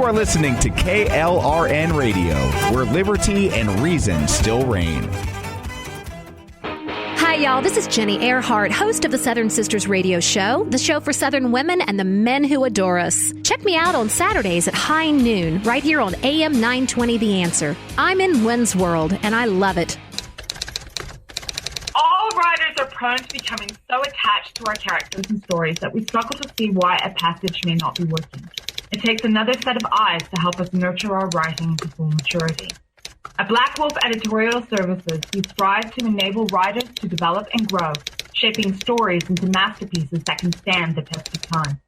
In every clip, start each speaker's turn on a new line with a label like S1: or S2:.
S1: are listening to KLRN Radio, where liberty and reason still reign.
S2: Hi, y'all. This is Jenny Earhart, host of the Southern Sisters Radio Show, the show for Southern women and the men who adore us. Check me out on Saturdays at high noon, right here on AM 920 The Answer. I'm in Wenz world, and I love it.
S3: All writers are prone to becoming so attached to our characters and stories that we struggle to see why a passage may not be working. It takes another set of eyes to help us nurture our writing to full maturity. At Black Wolf Editorial Services, we strive to enable writers to develop and grow, shaping stories into masterpieces that can stand the test of time.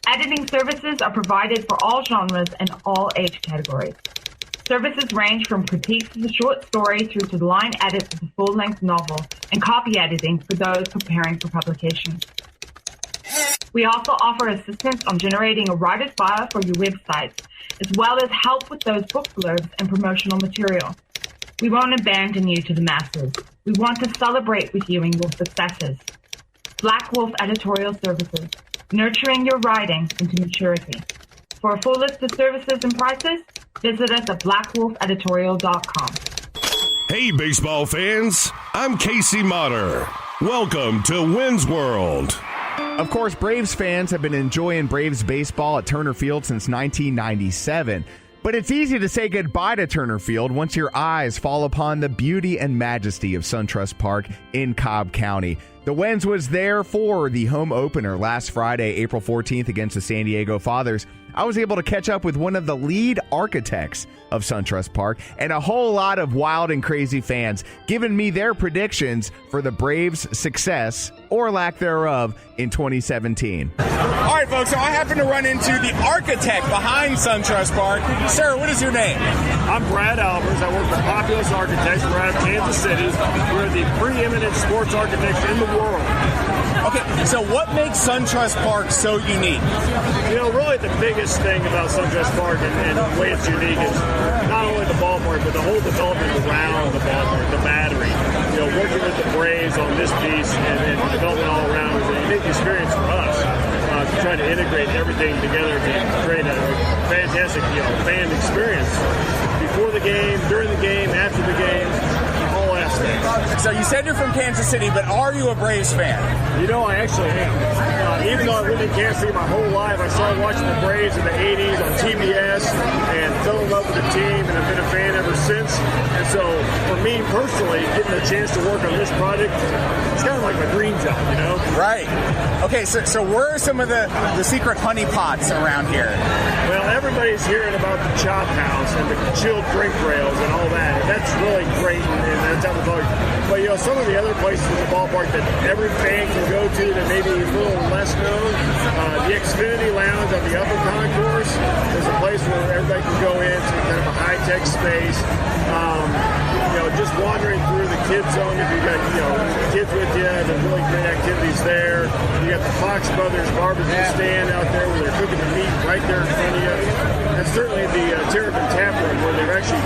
S3: Editing services are provided for all genres and all age categories. Services range from critiques of the short story through to the line edits of the full-length novel and copy editing for those preparing for publication. We also offer assistance on generating a writer's bio for your websites, as well as help with those book blurbs and promotional material. We won't abandon you to the masses. We want to celebrate with you in your successes. Black Wolf Editorial Services, nurturing your writing into maturity. For a full list of services and prices, visit us at blackwolfeditorial.com.
S4: Hey, baseball fans, I'm Casey Motter. Welcome to Wenz World.
S1: Of course, Braves fans have been enjoying Braves baseball at Turner Field since 1997. But it's easy to say goodbye to Turner Field once your eyes fall upon the beauty and majesty of SunTrust Park in Cobb County. The Wenz was there for the home opener last Friday, April 14th, against the San Diego Fathers. I was able to catch up with one of the lead architects of SunTrust Park and a whole lot of wild and crazy fans giving me their predictions for the Braves' success, or lack thereof, in 2017.
S5: All right, folks, so I happen to run into the architect behind SunTrust Park. Sir, what is your name?
S6: I'm Brad Albers. I work for Populous Architects. We're out of Kansas City. We're the preeminent sports architects in the world.
S5: Okay, so what makes SunTrust Park so unique?
S6: You know, really the biggest thing about SunTrust Park and the way it's unique is not only the ballpark, but the whole development around the ballpark, the battery. You know, working with the Braves on this piece and the development all around is a unique experience for us. Trying to integrate everything together to create a fantastic, fan experience before the game, during the game, after the game, all aspects.
S5: So you said you're from Kansas City, but are you a Braves fan?
S6: You know, I actually am. Even though I lived in Kansas City my whole life, I started watching the Braves in the 80s on TBS and fell in love with the team, and I've been a fan ever since. And so, for me personally, getting a chance to work on this project, it's kind of like my dream job, you know?
S5: Right. Okay, so where are some of the secret honey pots around here?
S6: Well, everybody's hearing about the chop house and the chilled drink rails and all that. And that's really great, and that's how the ballpark. But, some of the other places in the ballpark that every fan can go to that maybe is a little less known, the Xfinity Lounge on the upper concourse is a place where everybody can go into kind of a high-tech space. Just wandering through the kids zone, if you got kids with you, there's really great activities there. You got the Fox Brothers barbecue stand out there where they're cooking the meat right there in front of you. And certainly the Terrapin Tap Room where they're actually,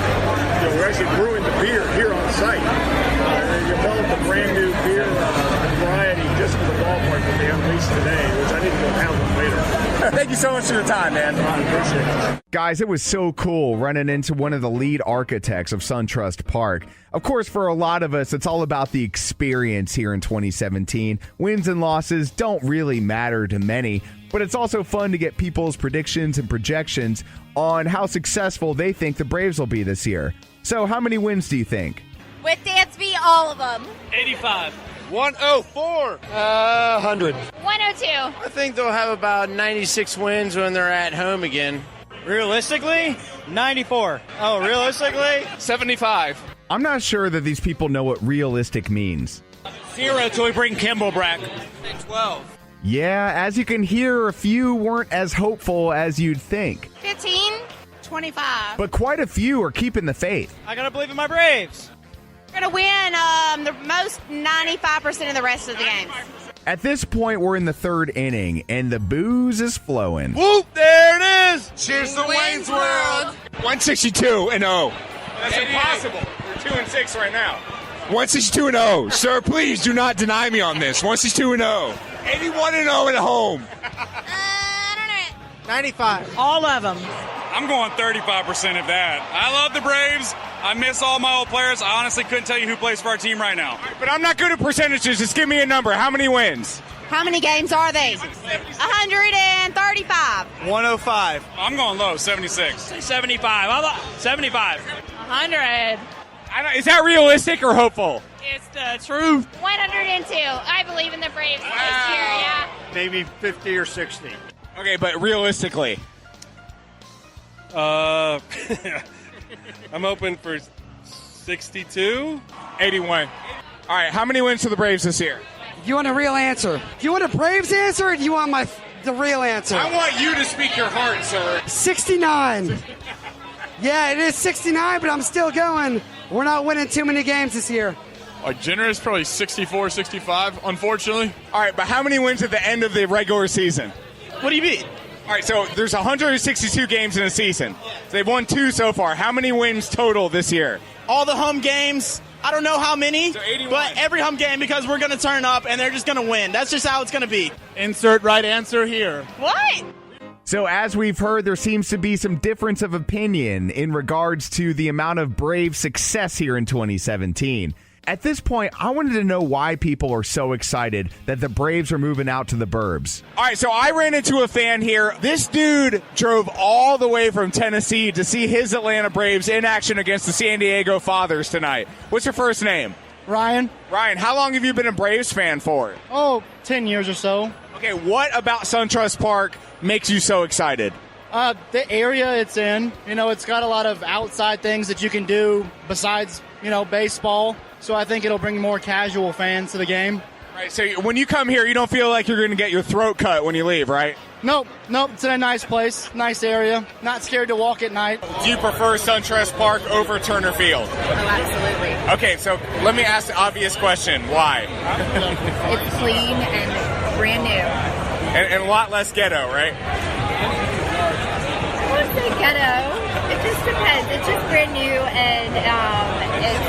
S6: we're actually brewing the beer here on site. They developed a brand new beer variety just for the ballpark that they unleashed today, which I need to go have one later.
S5: Thank you so much for your time, man.
S6: I appreciate it.
S1: Guys, it was so cool running into one of the lead architects of SunTrust Park. Of course, for a lot of us, it's all about the experience here in 2017. Wins and losses don't really matter to many, but it's also fun to get people's predictions and projections on how successful they think the Braves will be this year. So how many wins do you think?
S7: With Dansby, all of them.
S8: 85.
S9: 104.
S8: 100.
S7: 102.
S9: I think they'll have about 96 wins when they're at home again.
S8: Realistically, 94. Oh, realistically?
S9: 75.
S1: I'm not sure that these people know what realistic means.
S8: 0 till we bring Kimball back.
S9: 12.
S1: Yeah, as you can hear, a few weren't as hopeful as you'd think.
S7: 15. 25.
S1: But quite a few are keeping the faith.
S8: I gotta believe in my Braves.
S7: We're going to win the most 95% of the rest of the games.
S1: At this point, we're in the third inning, and the booze is flowing.
S9: Whoop, there it is.
S5: Cheers to Wayne's World.
S9: 162-0.
S5: That's impossible. We're 2-6 right now.
S9: 162-0. Sir, please do not deny me on this. 162-0. 81-0 at home.
S7: I don't know.
S8: 95. All of them.
S10: I'm going 35% of that. I love the Braves. I miss all my old players. I honestly couldn't tell you who plays for our team right now.
S5: But I'm not good at percentages. Just give me a number. How many wins?
S7: How many games are they? 135.
S8: 105.
S10: I'm going low, 76.
S8: 75. 75.
S7: 100.
S5: Is that realistic or hopeful?
S8: It's the truth.
S7: 102. I believe in the Braves this year, yeah.
S8: Maybe 50 or 60.
S5: Okay, but realistically.
S10: I'm hoping for 62.
S5: 81. All right, how many wins for the Braves this year?
S11: You want a real answer? Do you want a Braves answer or do you want the real answer?
S5: I want you to speak your heart, sir.
S11: 69. Yeah, it is 69, but I'm still going. We're not winning too many games this year.
S12: Generous, probably 64, 65, unfortunately.
S5: All right, but how many wins at the end of the regular season?
S8: What do you mean?
S5: All right, so there's 162 games in a season. So they've won 2 so far. How many wins total this year?
S8: All the home games. I don't know how many,
S5: So 81.
S8: but every home game because we're going to turn up and they're just going to win. That's just how it's going to be.
S12: Insert right answer here.
S7: What?
S1: So as we've heard, there seems to be some difference of opinion in regards to the amount of Brave success here in 2017. At this point, I wanted to know why people are so excited that the Braves are moving out to the burbs.
S5: All right, so I ran into a fan here. This dude drove all the way from Tennessee to see his Atlanta Braves in action against the San Diego Fathers tonight. What's your first name?
S8: Ryan?
S5: Ryan, how long have you been a Braves fan for?
S8: 10 years or so.
S5: Okay, what about SunTrust Park makes you so excited?
S8: The area it's in, it's got a lot of outside things that you can do besides, baseball. So I think it'll bring more casual fans to the game.
S5: Right, so when you come here, you don't feel like you're going to get your throat cut when you leave, right?
S8: Nope. It's in a nice place, nice area. Not scared to walk at night.
S5: Do you prefer SunTrust Park over Turner Field?
S7: Oh, absolutely.
S5: Okay, so let me ask the obvious question. Why?
S7: It's clean and brand new.
S5: And a lot less ghetto, right?
S7: I won't say ghetto. It just depends. It's just brand new and it's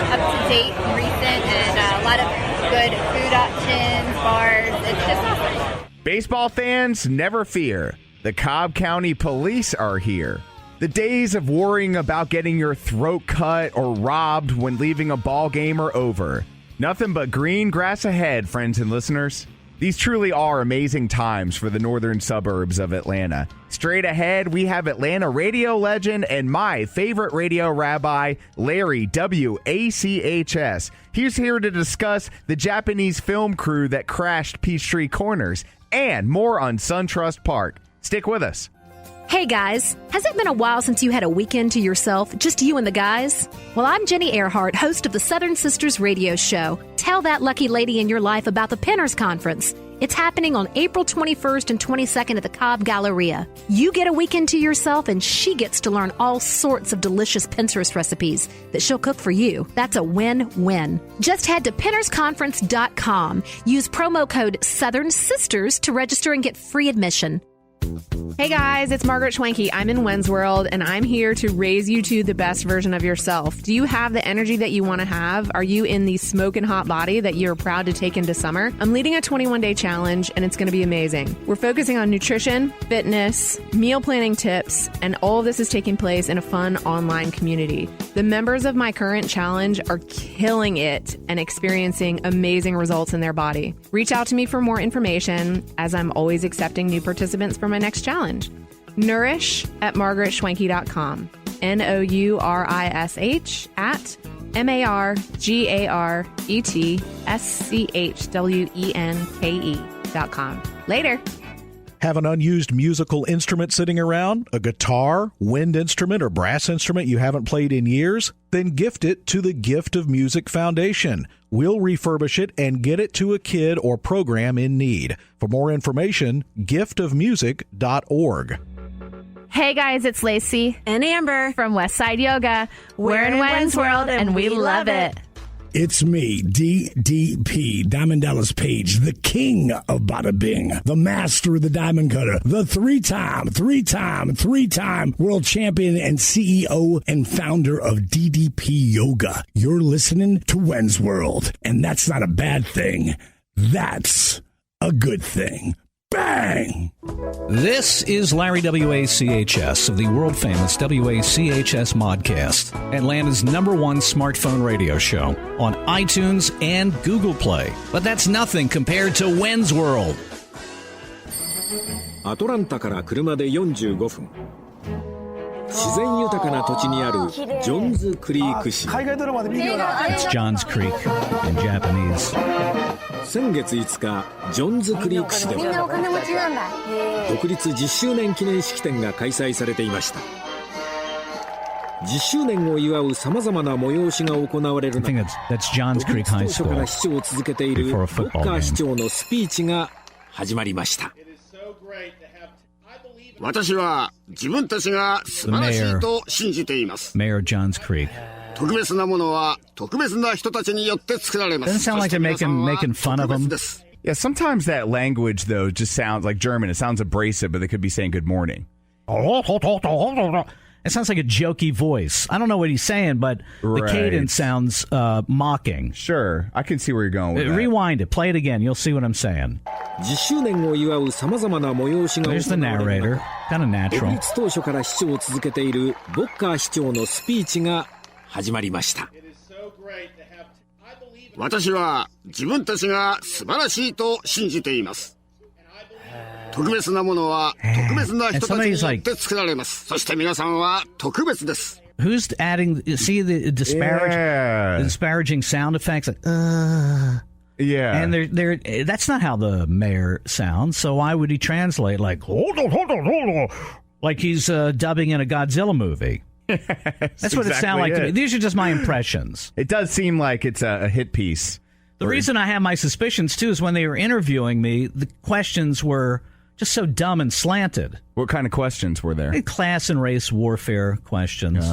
S7: up to date and recent and a lot of good food options, bars. It's just awesome.
S1: Baseball fans, never fear. The Cobb County Police are here. The days of worrying about getting your throat cut or robbed when leaving a ball game are over. Nothing but green grass ahead, friends and listeners. These truly are amazing times for the northern suburbs of Atlanta. Straight ahead, we have Atlanta radio legend and my favorite radio rabbi, Larry W.A.C.H.S. He's here to discuss the Japanese film crew that crashed Peachtree Corners and more on SunTrust Park. Stick with us.
S2: Hey guys, has it been a while since you had a weekend to yourself, just you and the guys? Well, I'm Jenny Earhart, host of the Southern Sisters radio show. Tell that lucky lady in your life about the Pinners Conference. It's happening on April 21st and 22nd at the Cobb Galleria. You get a weekend to yourself and she gets to learn all sorts of delicious Pinterest recipes that she'll cook for you. That's a win-win. Just head to pinnersconference.com. Use promo code Southern Sisters to register and get free admission.
S13: Hey guys, it's Margaret Schwenke. I'm in Wenz World, and I'm here to raise you to the best version of yourself. Do you have the energy that you want to have? Are you in the smoking hot body that you're proud to take into summer? I'm leading a 21-day challenge, and it's going to be amazing. We're focusing on nutrition, fitness, meal planning tips, and all of this is taking place in a fun online community. The members of my current challenge are killing it and experiencing amazing results in their body. Reach out to me for more information, as I'm always accepting new participants for my next challenge. Nourish at margaretschwenke.com. NOURISH at MARGARETSCHWENKE.com. Later.
S14: Have an unused musical instrument sitting around? A guitar, wind instrument, or brass instrument you haven't played in years? Then gift it to the Gift of Music Foundation. We'll refurbish it and get it to a kid or program in need. For more information, giftofmusic.org.
S13: Hey guys, it's Lacey and Amber from Westside Yoga. We're in Wenz World and we love it.
S15: It's me, DDP, Diamond Dallas Page, the king of bada bing, the master of the diamond cutter, the three-time world champion and CEO and founder of DDP Yoga. You're listening to Wenz World, and that's not a bad thing. That's a good thing. Bang!
S16: This is Larry WACHS of the world-famous WACHS Modcast, Atlanta's #1 smartphone radio show on iTunes and Google Play. But that's nothing compared to Wenz World.
S17: アトランタから車で45分。自然豊かな土地にあるジョンズクリーク市。海外ドラマで見るような。
S16: It's John's Creek in Japanese.
S17: 先月5日、ジョンズクリーク市では独立10周年記念式典が開催されていました。10周年を祝うさまざまな催しが行われる中、独立当初から市長を続けているボッカー市長のスピーチが始まりました。
S18: 私は自分たちが素晴らしいと信じています。
S16: Mayor Johns Creek.
S18: 特別なものは特別な人たちによって作られます。
S16: Doesn't sound like they're making fun of them.
S1: Yeah, sometimes that language, though, just sounds like German. It sounds abrasive, but they could be saying good morning.
S16: It sounds like a jokey voice. I don't know what he's saying, but the cadence sounds mocking.
S1: Sure, I can see where you're going with that.
S16: Rewind it. Play it again. You'll see what I'm saying.
S17: 10周年を祝うさまざまな催しが
S16: There's the narrator. Kind of natural.
S17: 独立当初から市長を続けているボッカー市長のスピーチが始まりました。
S18: 私は自分たちが素晴らしいと信じています。特別なものは特別な人たちによって作られます。そして皆さんは特別です。
S16: Who's adding? See the disparaging sound effects? Like,
S1: Yeah.
S16: And they're that's not how the mayor sounds. So why would he translate like hold on, like he's dubbing in a Godzilla movie? That's what it sounds like to me. These are just my impressions.
S1: It does seem like it's a hit piece.
S16: The reason I have my suspicions, too, is when they were interviewing me, the questions were just so dumb and slanted.
S1: What kind of questions were there?
S16: Class and race warfare questions.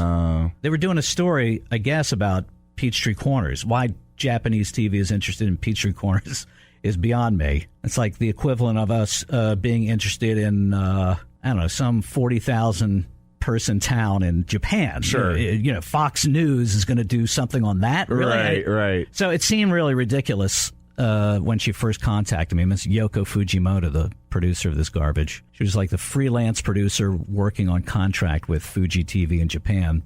S16: They were doing a story, I guess, about Peachtree Corners. Why Japanese TV is interested in Peachtree Corners is beyond me. It's like the equivalent of us being interested in, I don't know, some 40,000 person town in Japan.
S1: Sure.
S16: Fox News is going to do something on that. Really?
S1: Right.
S16: So it seemed really ridiculous when she first contacted me. Miss Yoko Fujimoto, the producer of this garbage. She was like the freelance producer working on contract with Fuji TV in Japan.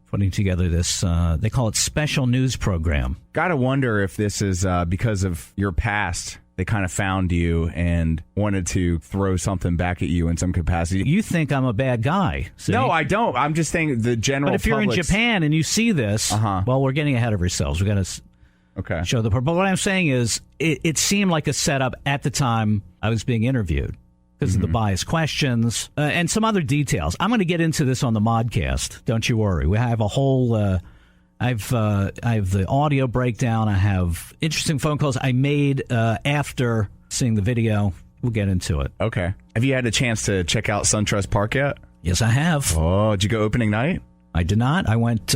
S16: Putting together this, they call it special news program.
S1: Gotta wonder if this is because of your past. They kind of found you and wanted to throw something back at you in some capacity.
S16: You think I'm a bad guy. See?
S1: No, I don't. I'm just saying the general
S16: But if you're in Japan and you see this, well, we're getting ahead of ourselves. We've got to show the... But what I'm saying is it seemed like a setup at the time I was being interviewed because of the biased questions and some other details. I'm going to get into this on the Modcast. Don't you worry. We have a whole... I have the audio breakdown. I have interesting phone calls I made after seeing the video. We'll get into it.
S1: Okay. Have you had a chance to check out SunTrust Park yet?
S16: Yes, I have.
S1: Oh, did you go opening night?
S16: I did not. I went,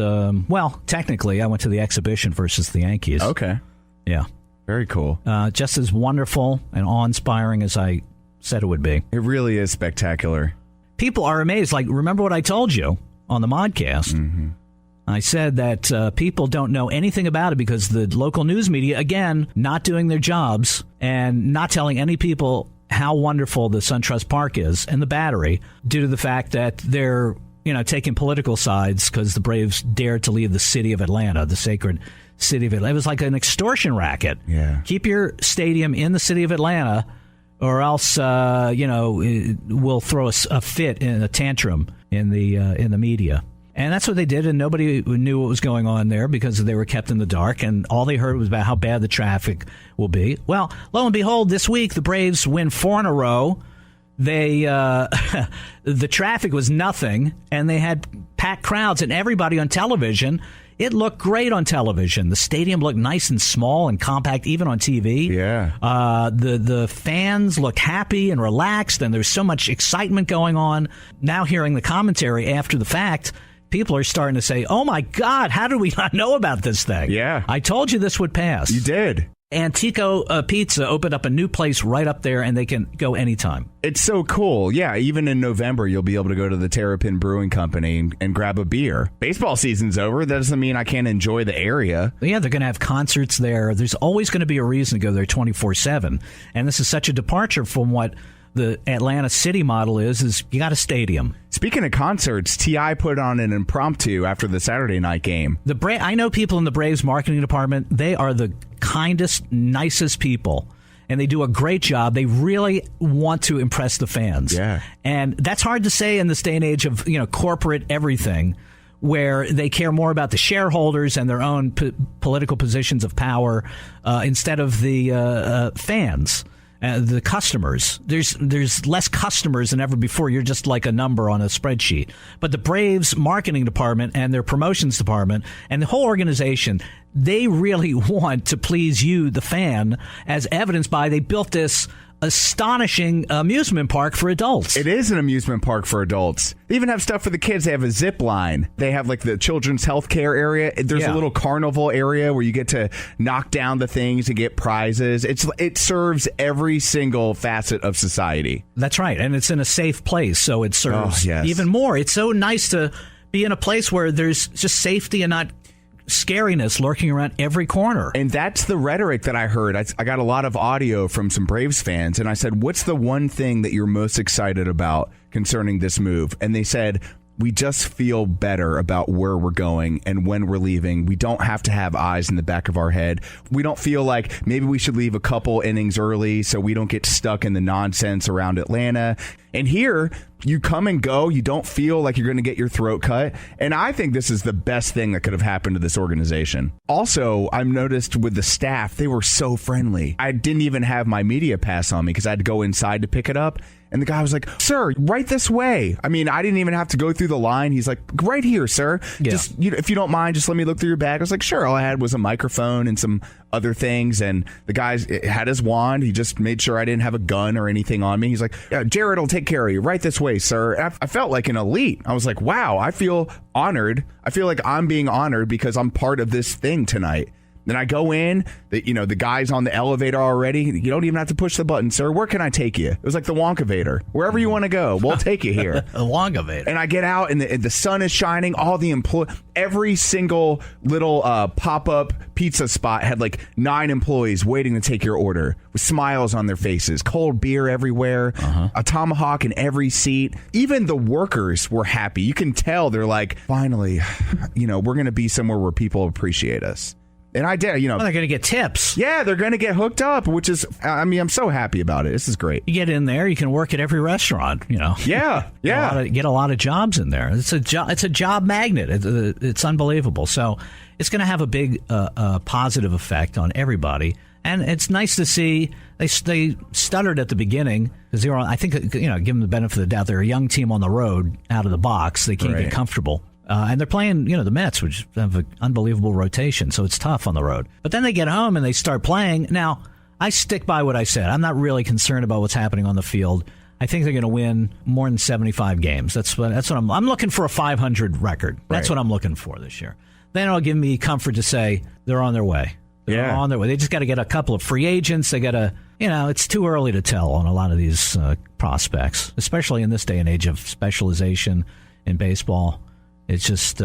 S16: technically, I went to the exhibition versus the Yankees.
S1: Okay.
S16: Yeah.
S1: Very cool.
S16: Just as wonderful and awe-inspiring as I said it would be.
S1: It really is spectacular.
S16: People are amazed. Like, remember what I told you on the Modcast? I said that people don't know anything about it because the local news media, again, not doing their jobs and not telling any people how wonderful the SunTrust Park is and the Battery due to the fact that they're, taking political sides because the Braves dared to leave the city of Atlanta, the sacred city of Atlanta. It was like an extortion racket.
S1: Yeah.
S16: Keep your stadium in the city of Atlanta or else, we'll throw a fit in a tantrum in the media. And that's what they did, and nobody knew what was going on there because they were kept in the dark, and all they heard was about how bad the traffic will be. Well, lo and behold, this week the Braves win 4 in a row. They the traffic was nothing, and they had packed crowds, and everybody on television. It looked great on television. The stadium looked nice and small and compact, even on TV.
S1: Yeah.
S16: The fans looked happy and relaxed, and there's so much excitement going on. Now hearing the commentary after the fact, people are starting to say, oh, my God, how did we not know about this thing?
S1: Yeah.
S16: I told you this would pass.
S1: You did.
S16: Antico Pizza opened up a new place right up there, and they can go anytime.
S1: It's so cool. Yeah, even in November, you'll be able to go to the Terrapin Brewing Company and grab a beer. Baseball season's over. That doesn't mean I can't enjoy the area.
S16: Yeah, they're going to have concerts there. There's always going to be a reason to go there 24/7. And this is such a departure from what the Atlanta City model is you got a stadium.
S1: Speaking of concerts, T.I. put on an impromptu after the Saturday night game.
S16: I know people in the Braves marketing department. They are the kindest, nicest people, and they do a great job. They really want to impress the fans.
S1: Yeah.
S16: And that's hard to say in this day and age of corporate everything, where they care more about the shareholders and their own political positions of power instead of the fans. The customers. There's less customers than ever before. You're just like a number on a spreadsheet. But the Braves marketing department and their promotions department and the whole organization, they really want to please you, the fan, as evidenced by they built this astonishing amusement park for adults.
S1: It is an amusement park for adults. They even have stuff for the kids. They have a zip line. They have like the children's health care area. There's a little carnival area where you get to knock down the things and get prizes. It serves every single facet of society.
S16: That's right. And it's in a safe place, so it serves even more. It's so nice to be in a place where there's just safety and not scariness lurking around every corner.
S1: And that's the rhetoric that I heard. I got a lot of audio from some Braves fans, and I said, what's the one thing that you're most excited about concerning this move? And they said, we just feel better about where we're going and when we're leaving. We don't have to have eyes in the back of our head. We don't feel like maybe we should leave a couple innings early so we don't get stuck in the nonsense around Atlanta. And here, you come and go. You don't feel like you're going to get your throat cut. And I think this is the best thing that could have happened to this organization. Also, I've noticed with the staff, they were so friendly. I didn't even have my media pass on me because I had to go inside to pick it up. And the guy was like, sir, right this way. I mean, I didn't even have to go through the line. He's like, right here, sir.
S16: Yeah.
S1: Just, if you don't mind, just let me look through your bag. I was like, sure. All I had was a microphone and some other things. And the guy had his wand. He just made sure I didn't have a gun or anything on me. He's like, yeah, Jared will take care of you. Right this way, sir. And I felt like an elite. I was like, wow, I feel honored. I feel like I'm being honored because I'm part of this thing tonight. Then I go in, the guy's on the elevator already. You don't even have to push the button, sir. Where can I take you? It was like the Wonkavator. Wherever you want to go, we'll take you here.
S16: A Wonkavator.
S1: And I get out, and the sun is shining. All the every single little pop-up pizza spot had like 9 employees waiting to take your order with smiles on their faces, cold beer everywhere, a tomahawk in every seat. Even the workers were happy. You can tell they're like, finally, we're going to be somewhere where people appreciate us. And I did,
S16: Well, they're going to get tips.
S1: Yeah, they're going to get hooked up, which is, I'm so happy about it. This is great.
S16: You get in there, you can work at every restaurant,
S1: Yeah, yeah.
S16: Get a lot of jobs in there. It's a job magnet. It's unbelievable. So it's going to have a big positive effect on everybody. And it's nice to see they stuttered at the beginning because they were, I think, give them the benefit of the doubt. They're a young team on the road out of the box. They can't get comfortable. And they're playing, the Mets, which have an unbelievable rotation, so it's tough on the road. But then they get home and they start playing. Now, I stick by what I said. I'm not really concerned about what's happening on the field. I think they're going to win more than 75 games. That's what I'm looking for, a 500 record. That's what I'm looking for this year. Then it'll give me comfort to say they're on their way. They're on their way. They just got to get a couple of free agents. They got to, it's too early to tell on a lot of these prospects, especially in this day and age of specialization in baseball. It's just,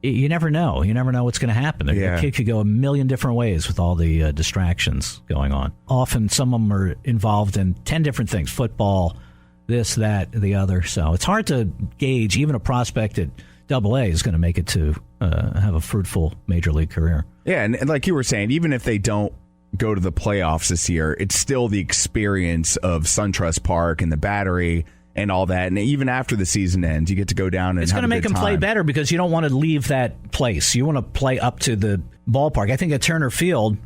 S16: you never know. You never know what's going to happen. The kid could go a million different ways with all the distractions going on. Often some of them are involved in 10 different things, football, this, that, the other. So it's hard to gauge. Even a prospect at AA is going to make it to have a fruitful major league career.
S1: Yeah, and like you were saying, even if they don't go to the playoffs this year, it's still the experience of SunTrust Park and the Battery and all that. And even after the season ends, you get to go down and
S16: it's going to make them play better because you don't want to leave that place. You want to play up to the ballpark. I think at Turner Field,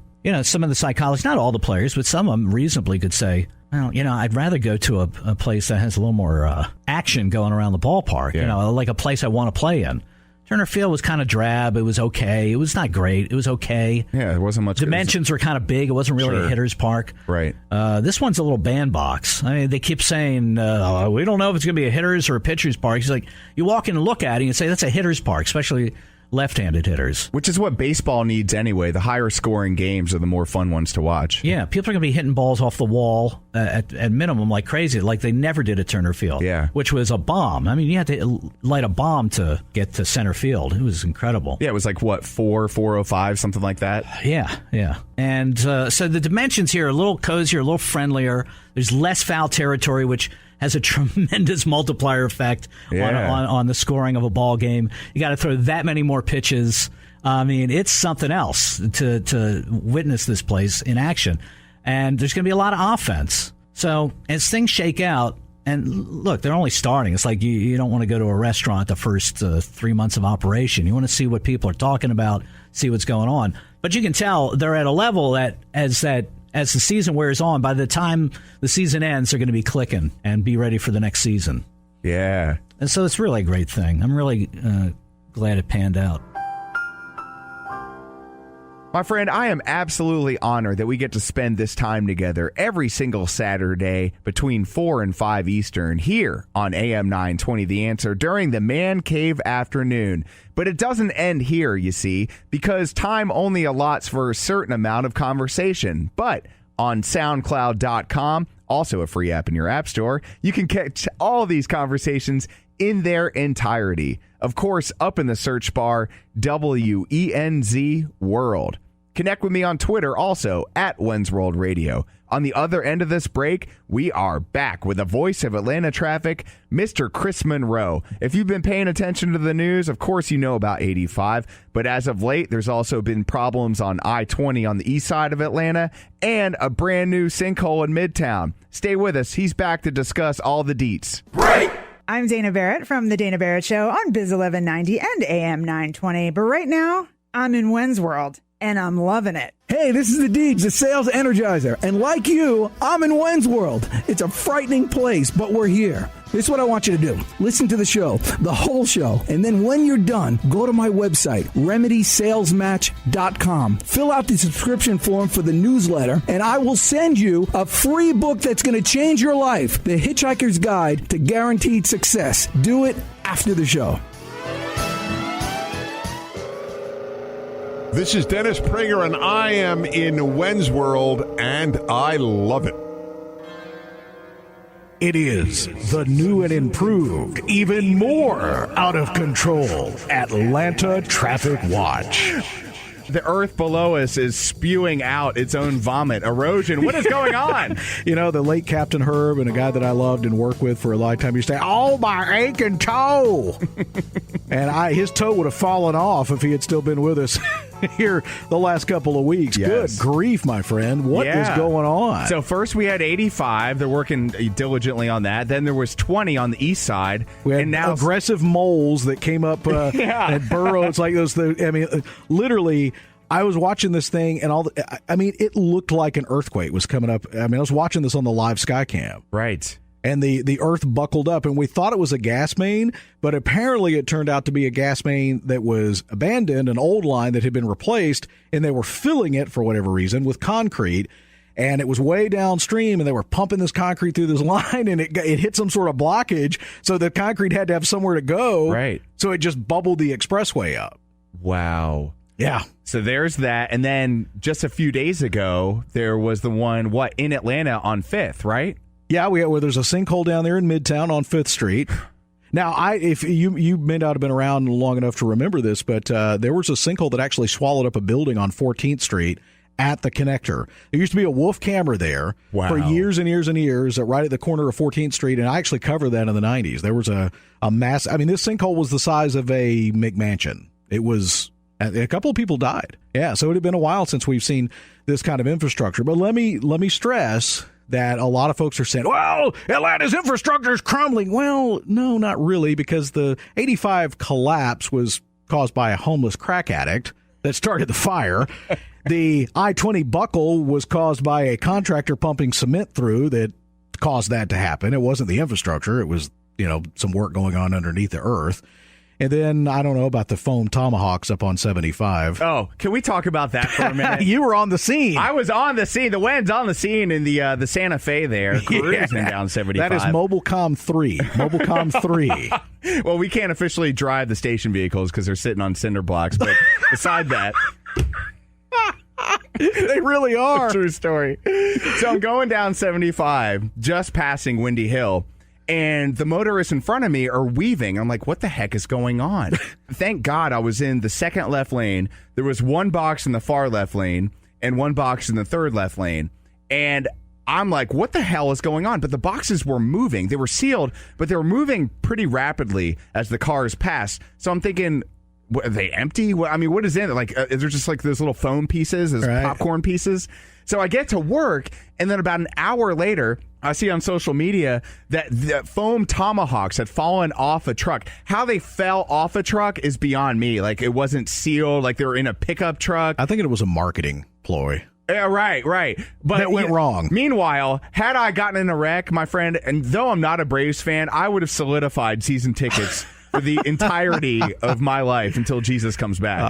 S16: some of the psychologists, not all the players, but some of them reasonably could say, well, I'd rather go to a place that has a little more action going around the ballpark, like a place I want to play in. Turner Field was kind of drab. It was okay. It was not great. It was okay.
S1: Yeah, it wasn't much.
S16: Dimensions were kind of big. It wasn't really a hitter's park.
S1: Right.
S16: This one's a little bandbox. I mean, they keep saying, we don't know if it's going to be a hitter's or a pitcher's park. It's like, you walk in and look at it and you say, that's a hitter's park, especially left-handed hitters.
S1: Which is what baseball needs anyway. The higher scoring games are the more fun ones to watch.
S16: Yeah, people are going to be hitting balls off the wall at minimum like crazy, like they never did at Turner Field, which was a bomb. I mean, you had to light a bomb to get to center field. It was incredible.
S1: Yeah, it was like, what, 405, something like that?
S16: Yeah. And so the dimensions here are a little cozier, a little friendlier. There's less foul territory, which has a tremendous multiplier effect on the scoring of a ball game. You got to throw that many more pitches. I mean, it's something else to witness this place in action. And there's going to be a lot of offense. So as things shake out, and look, they're only starting. It's like you don't want to go to a restaurant the first 3 months of operation. You want to see what people are talking about, see what's going on. But you can tell they're at a level that as the season wears on, by the time the season ends, they're going to be clicking and be ready for the next season.
S1: Yeah.
S16: And so it's really a great thing. I'm really glad it panned out.
S1: My friend, I am absolutely honored that we get to spend this time together every single Saturday between 4 and 5 Eastern here on AM 920 The Answer during the Man Cave afternoon. But it doesn't end here, you see, because time only allots for a certain amount of conversation. But on SoundCloud.com, also a free app in your app store, you can catch all these conversations in their entirety. Of course, up in the search bar, WENZ World. Connect with me on Twitter also at Wenz World Radio. On the other end of this break, we are back with the voice of Atlanta traffic, Mr. Chris Monroe. If you've been paying attention to the news, of course you know about 85, but as of late, there's also been problems on I-20 on the east side of Atlanta and a brand new sinkhole in Midtown. Stay with us. He's back to discuss all the deets.
S19: Break! I'm Dana Barrett from The Dana Barrett Show on Biz 1190 and AM 920. But right now, I'm in Wenz World, and I'm loving it.
S20: Hey, this is the Deej, the sales energizer. And like you, I'm in Wenz World. It's a frightening place, but we're here. This is what I want you to do. Listen to the show, the whole show. And then when you're done, go to my website, remedysalesmatch.com. Fill out the subscription form for the newsletter, and I will send you a free book that's going to change your life, The Hitchhiker's Guide to Guaranteed Success. Do it after the show.
S21: This is Dennis Prager, and I am in Wenz World, and I love it.
S14: It is the new and improved, even more out of control Atlanta Traffic Watch.
S1: The earth below us is spewing out its own vomit. Erosion. What is going on?
S14: You know, the late Captain Herb and a guy that I loved and worked with for a lifetime used to say, "Oh, my aching toe." And his toe would have fallen off if he had still been with us here the last couple of weeks.
S1: Yes.
S14: Good grief, my friend. What is going on?
S1: So first we had 85. They're working diligently on that. Then there was 20 on the east side.
S14: We had
S1: and now
S14: aggressive moles that came up and burrowed. It's like those. Literally, I was watching this thing, and it looked like an earthquake was coming up. I was watching this on the live Skycam.
S1: Right.
S14: And the earth buckled up, and we thought it was a gas main, but apparently it turned out to be a gas main that was abandoned, an old line that had been replaced, and they were filling it, for whatever reason, with concrete. And it was way downstream, and they were pumping this concrete through this line, and it hit some sort of blockage, so the concrete had to have somewhere to go.
S1: Right.
S14: So it just bubbled the expressway up.
S1: Wow.
S14: Yeah.
S1: So there's that. And then just a few days ago, there was the one, in Atlanta on 5th, right?
S14: Yeah, where there's a sinkhole down there in Midtown on 5th Street. Now, if you may not have been around long enough to remember this, but there was a sinkhole that actually swallowed up a building on 14th Street at the connector. There used to be a Wolf camera there for years and years and years, right at the corner of 14th Street, and I actually covered that in the 90s. There was a mass. This sinkhole was the size of a McMansion. It was. A couple of people died. Yeah, so it had been a while since we've seen this kind of infrastructure. But let me stress that a lot of folks are saying, well, Atlanta's infrastructure is crumbling. Well, no, not really, because the 85 collapse was caused by a homeless crack addict that started the fire. The I-20 buckle was caused by a contractor pumping cement through that caused that to happen. It wasn't the infrastructure. It was, some work going on underneath the earth. And then I don't know about the foam tomahawks up on 75.
S1: Oh, can we talk about that for a minute?
S14: You were on the scene.
S1: I was on the scene. The Wenz on the scene in the Santa Fe there, cruising down 75.
S14: That is Mobilecom 3. Mobilecom 3.
S1: Well, we can't officially drive the station vehicles because they're sitting on cinder blocks. But beside that,
S14: they really are.
S1: True story. So I'm going down 75, just passing Windy Hill. And the motorists in front of me are weaving. I'm like, what the heck is going on? Thank God I was in the second left lane. There was one box in the far left lane and one box in the third left lane. And I'm like, what the hell is going on? But the boxes were moving. They were sealed, but they were moving pretty rapidly as the cars passed. So I'm thinking, what, are they empty? What is in it? Like, is there just like those little foam pieces, those popcorn pieces? So I get to work, and then about an hour later, I see on social media that the foam tomahawks had fallen off a truck. How they fell off a truck is beyond me. Like, it wasn't sealed, like they were in a pickup truck.
S14: I think it was a marketing ploy.
S1: Yeah, right. But
S14: that went wrong.
S1: Meanwhile, had I gotten in a wreck, my friend, and though I'm not a Braves fan, I would have solidified season tickets for the entirety of my life until Jesus comes back.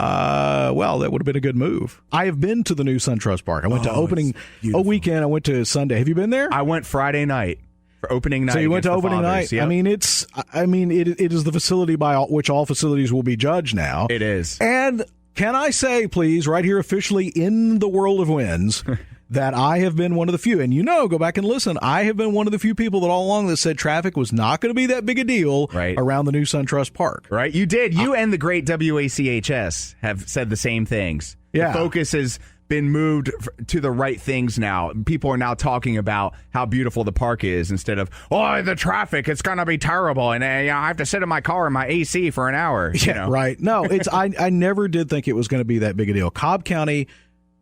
S14: Well, that would have been a good move. I have been to the new SunTrust Park. I went to opening weekend. I went to Sunday. Have you been there?
S1: I went Friday night for opening night.
S14: So you went to opening night.
S1: Yep.
S14: It is the facility by which all facilities will be judged now.
S1: It is.
S14: And can I say, please, right here officially in the world of Wenz, that I have been one of the few, and go back and listen, I have been one of the few people that all along that said traffic was not going to be that big a deal around the new SunTrust Park.
S1: Right, you did. You and the great WACHS have said the same things.
S14: Yeah.
S1: The focus has been moved to the right things now. People are now talking about how beautiful the park is instead of, the traffic, it's going to be terrible, and I have to sit in my car in my AC for an hour.
S14: Yeah, right. No, I never did think it was going to be that big a deal. Cobb County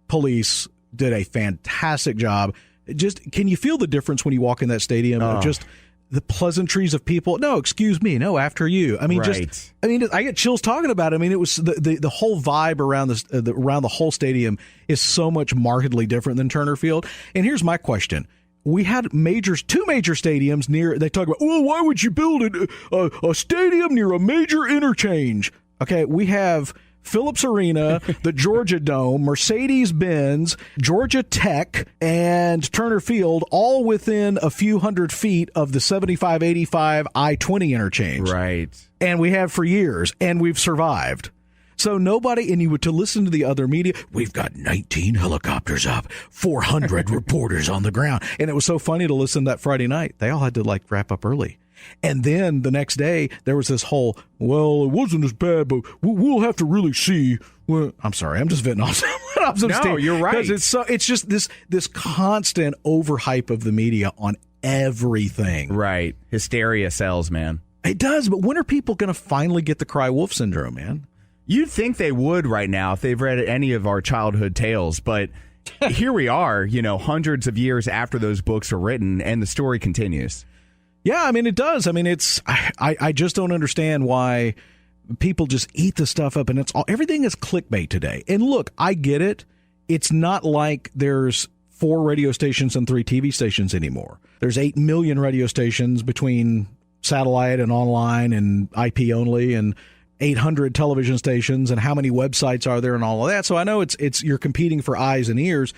S14: Police did a fantastic job. Just, can you feel the difference when you walk in that stadium? Of just the pleasantries of people. No, excuse me. No, after you. I get chills talking about it. it was the whole vibe around around the whole stadium is so much markedly different than Turner Field. And here's my question. We had two major stadiums near. They talk about, why would you build a stadium near a major interchange? Okay, we have Phillips Arena, the Georgia Dome, Mercedes-Benz, Georgia Tech, and Turner Field, all within a few hundred feet of the 75-85 I-20 interchange.
S1: Right.
S14: And we have for years, and we've survived. So nobody, and you were to listen to the other media, we've got 19 helicopters up, 400 reporters on the ground. And it was so funny to listen that Friday night. They all had to wrap up early. And then the next day, there was this whole, it wasn't as bad, but we'll have to really see. Well, I'm sorry, I'm just venting off some
S1: No, you're right.
S14: Because it's just this constant overhype of the media on everything.
S1: Right. Hysteria sells, man.
S14: It does, but when are people going to finally get the cry wolf syndrome, man?
S1: You'd think they would right now if they've read any of our childhood tales, but here we are, hundreds of years after those books were written, and the story continues.
S14: Yeah, it does. I just don't understand why people just eat the stuff up, and everything is clickbait today. And look, I get it. It's not like there's 4 radio stations and 3 TV stations anymore. There's 8 million radio stations between satellite and online and IP only, and 800 television stations, and how many websites are there and all of that. So I know it's you're competing for eyes and ears.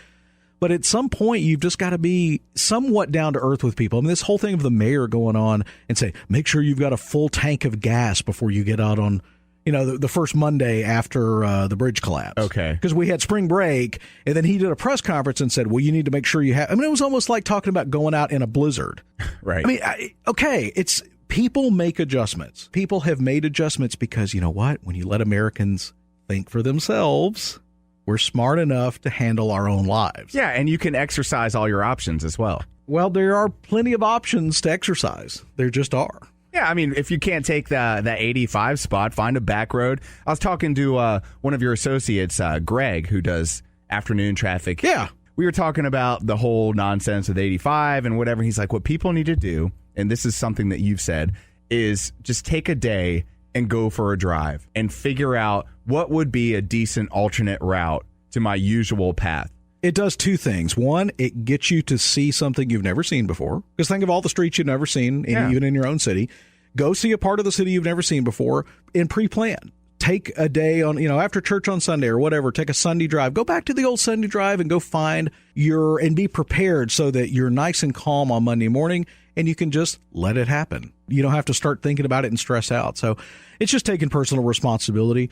S14: But at some point, you've just got to be somewhat down to earth with people. This whole thing of the mayor going on and say, make sure you've got a full tank of gas before you get out on, the first Monday after the bridge collapse.
S1: Okay.
S14: Because we had spring break, and then he did a press conference and said, well, you need to make sure you have. It was almost like talking about going out in a blizzard.
S1: Right.
S14: It's people make adjustments. People have made adjustments because, you know what? When you let Americans think for themselves, we're smart enough to handle our own lives.
S1: Yeah, and you can exercise all your options as well.
S14: Well, there are plenty of options to exercise. There just are.
S1: Yeah, if you can't take that 85 spot, find a back road. I was talking to one of your associates, Greg, who does afternoon traffic.
S14: Yeah.
S1: We were talking about the whole nonsense with 85 and whatever. He's like, what people need to do, and this is something that you've said, is just take a day and go for a drive and figure out what would be a decent alternate route to my usual path.
S14: It does 2 things. One, it gets you to see something you've never seen before. Because think of all the streets you've never seen, even in your own city. Go see a part of the city you've never seen before and pre-plan. Take a day on, after church on Sunday or whatever, take a Sunday drive. Go back to the old Sunday drive and go find and be prepared so that you're nice and calm on Monday morning and you can just let it happen. You don't have to start thinking about it and stress out. So it's just taking personal responsibility.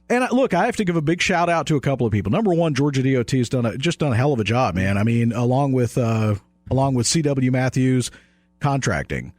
S14: And look, I have to give a big shout out to a couple of people. Number one, Georgia DOT has done a hell of a job, man. I mean, along with CW Matthews Contracting.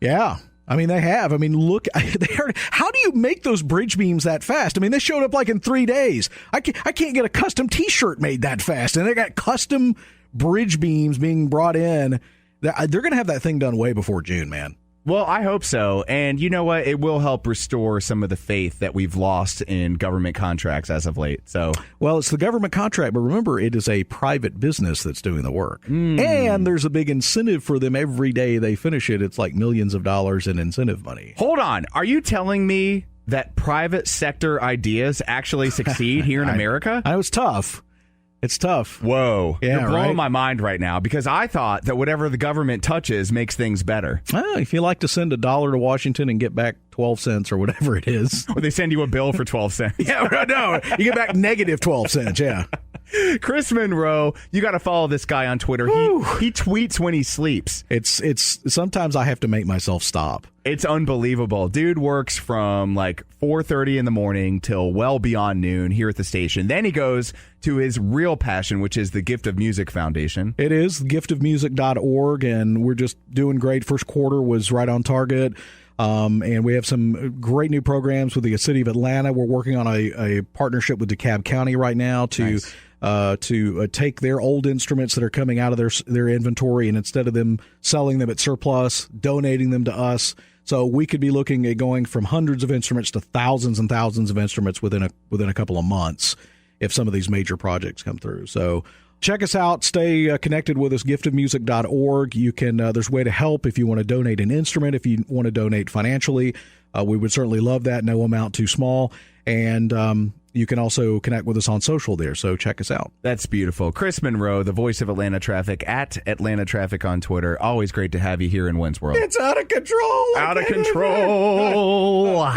S14: Yeah. I mean, they have. I mean, look, how do you make those bridge beams that fast? I mean, they showed up like in 3 days. I can't get a custom T-shirt made that fast. And they got custom bridge beams being brought in. They're going to have that thing done way before June, man.
S1: Well, I hope so. And you know what? It will help restore some of the faith that we've lost in government contracts as of late. So,
S14: well, it's the government contract, but remember, it is a private business that's doing the work. And there's a big incentive for them every day they finish it. It's like millions of dollars in incentive money.
S1: Hold on. Are you telling me that private sector ideas actually succeed here in America?
S14: I know it's tough. It's tough.
S1: Whoa.
S14: Yeah,
S1: you're blowing
S14: right?
S1: my mind right now because I thought that whatever the government touches makes things better.
S14: Well, if you like to send $1 to Washington and get back 12 cents or whatever it is.
S1: Or they send you a bill for 12 cents.
S14: Yeah, no. You get back negative 12 cents, yeah.
S1: Chris Monroe, you got to follow this guy on Twitter. He tweets when he sleeps.
S14: It's sometimes I have to make myself stop.
S1: It's unbelievable. Dude works from like 4:30 in the morning till well beyond noon here at the station. Then he goes to his real passion, which is the Gift of Music Foundation.
S14: It is giftofmusic.org, and we're just doing great. First quarter was right on target. And we have some great new programs with the city of Atlanta. We're working on a partnership with DeKalb County right now to take their old instruments that are coming out of their inventory, and instead of them selling them at surplus, donating them to us. So we could be looking at going from hundreds of instruments to thousands and thousands of instruments within a couple of months if some of these major projects come through. So check us out. Stay connected with us, giftofmusic.org. You can there's a way to help if you want to donate an instrument, if you want to donate financially. We would certainly love that. No amount too small. And you can also connect with us on social there, so check us out.
S1: That's beautiful. Chris Monroe, the voice of Atlanta Traffic, at Atlanta Traffic on Twitter. Always great to have you here in Wenz World.
S14: It's out of control.
S1: Out of control.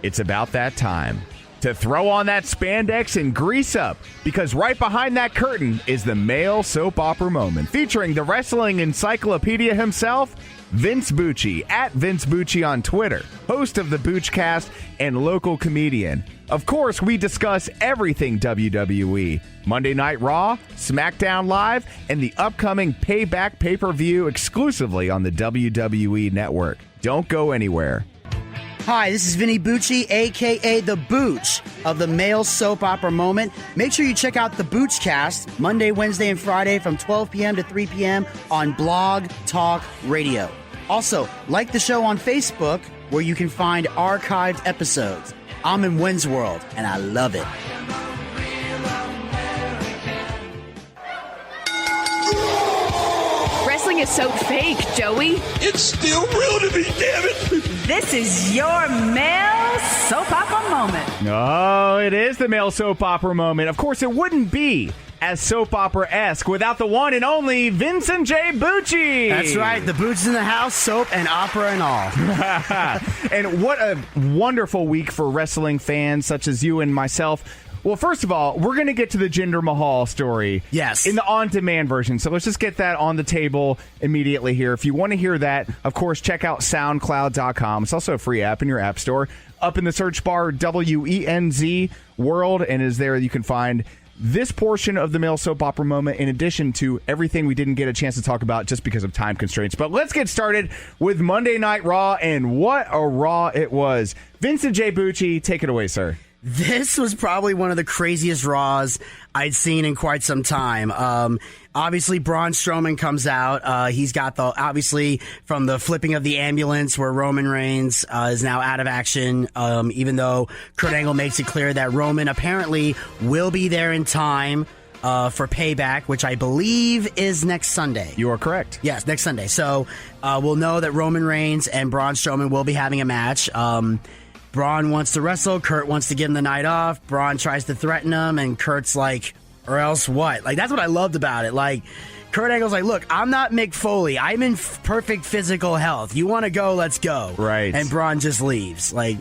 S1: It's about that time to throw on that spandex and grease up, because right behind that curtain is the male soap opera moment, featuring the wrestling encyclopedia himself, Vince Bucci, at Vince Bucci on Twitter, host of the Boochcast and local comedian. Of course, we discuss everything WWE, Monday Night Raw, SmackDown Live, and the upcoming Payback pay-per-view exclusively on the WWE Network. Don't go anywhere.
S3: Hi, this is Vinny Bucci, a.k.a. The Booch of the male soap opera moment. Make sure you check out the Boochcast Monday, Wednesday, and Friday from 12 p.m. to 3 p.m. on Blog Talk Radio. Also, like the show on Facebook, where you can find archived episodes. I'm in Wenz World, and I love it.
S13: Wrestling is so fake, Joey.
S9: It's still real to me, damn it!
S22: This is your male soap opera moment.
S1: Oh, it is the male soap opera moment. Of course, it wouldn't be as soap opera-esque without the one and only Vincent J. Bucci.
S3: That's right. The Boots in the house, soap and opera and all.
S1: And what a wonderful week for wrestling fans such as you and myself. Well, first of all, we're going to get to the Jinder Mahal story.
S3: Yes.
S1: In the on-demand version. So let's just get that on the table immediately here. If you want to hear that, of course, check out SoundCloud.com. It's also a free app in your app store. Up in the search bar, WENZ World, and is there you can find this portion of the male soap opera moment in addition to everything we didn't get a chance to talk about just because of time constraints. But let's get started with Monday Night Raw, and what a Raw it was. Vincent J. Bucci, take it away, sir.
S3: This was probably one of the craziest Raws I'd seen in quite some time. Obviously, Braun Strowman comes out. He's got obviously from the flipping of the ambulance where Roman Reigns is now out of action, even though Kurt Angle makes it clear that Roman apparently will be there in time for Payback, which I believe is next Sunday.
S1: You are correct.
S3: Yes, next Sunday. So we'll know that Roman Reigns and Braun Strowman will be having a match. Braun wants to wrestle. Kurt wants to give him the night off. Braun tries to threaten him, and Kurt's like, or else what? Like, that's what I loved about it. Like, Kurt Angle's like, look, I'm not Mick Foley. I'm in perfect physical health. You want to go? Let's go.
S1: Right.
S3: And Braun just leaves. Like,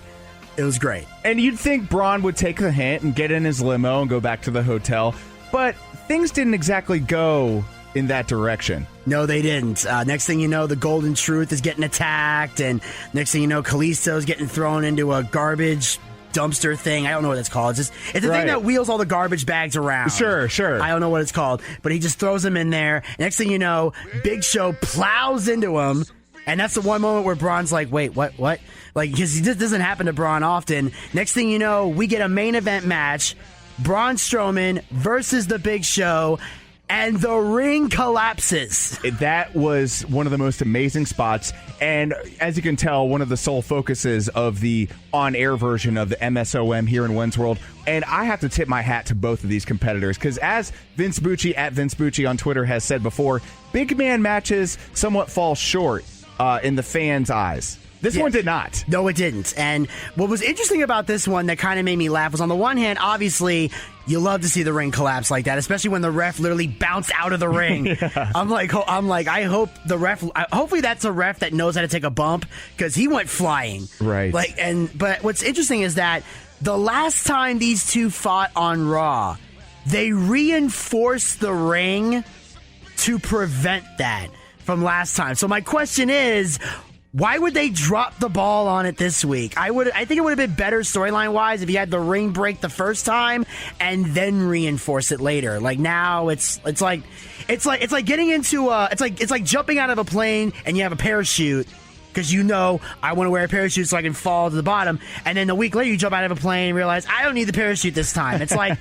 S3: it was great.
S1: And you'd think Braun would take the hint and get in his limo and go back to the hotel. But things didn't exactly go in that direction.
S3: No, they didn't. Next thing you know, the Golden Truth is getting attacked, and next thing you know, Kalisto's getting thrown into a garbage dumpster thing. I don't know what it's called. It's the thing that wheels all the garbage bags around.
S1: Sure.
S3: I don't know what it's called, but he just throws them in there. Next thing you know, Big Show plows into him, and that's the one moment where Braun's like, wait, what? Like, because this doesn't happen to Braun often. Next thing you know, we get a main event match, Braun Strowman versus the Big Show, and the ring collapses.
S1: That was one of the most amazing spots. And as you can tell, one of the sole focuses of the on-air version of the MSOM here in Wenz World. And I have to tip my hat to both of these competitors, because as Vince Bucci at Vince Bucci on Twitter has said before, big man matches somewhat fall short in the fans' eyes. This one did not.
S3: No, it didn't. And what was interesting about this one that kind of made me laugh was, on the one hand, obviously, you love to see the ring collapse like that, especially when the ref literally bounced out of the ring. Yeah. I'm like, I hope the ref. Hopefully, that's a ref that knows how to take a bump, because he went flying.
S1: Right.
S3: But what's interesting is that the last time these two fought on Raw, they reinforced the ring to prevent that from last time. So my question is, why would they drop the ball on it this week? I think it would have been better storyline wise if you had the ring break the first time and then reinforce it later. Like, now it's like getting into it's like jumping out of a plane and you have a parachute, because I want to wear a parachute so I can fall to the bottom, and then a week later you jump out of a plane and realize I don't need the parachute this time. It's like,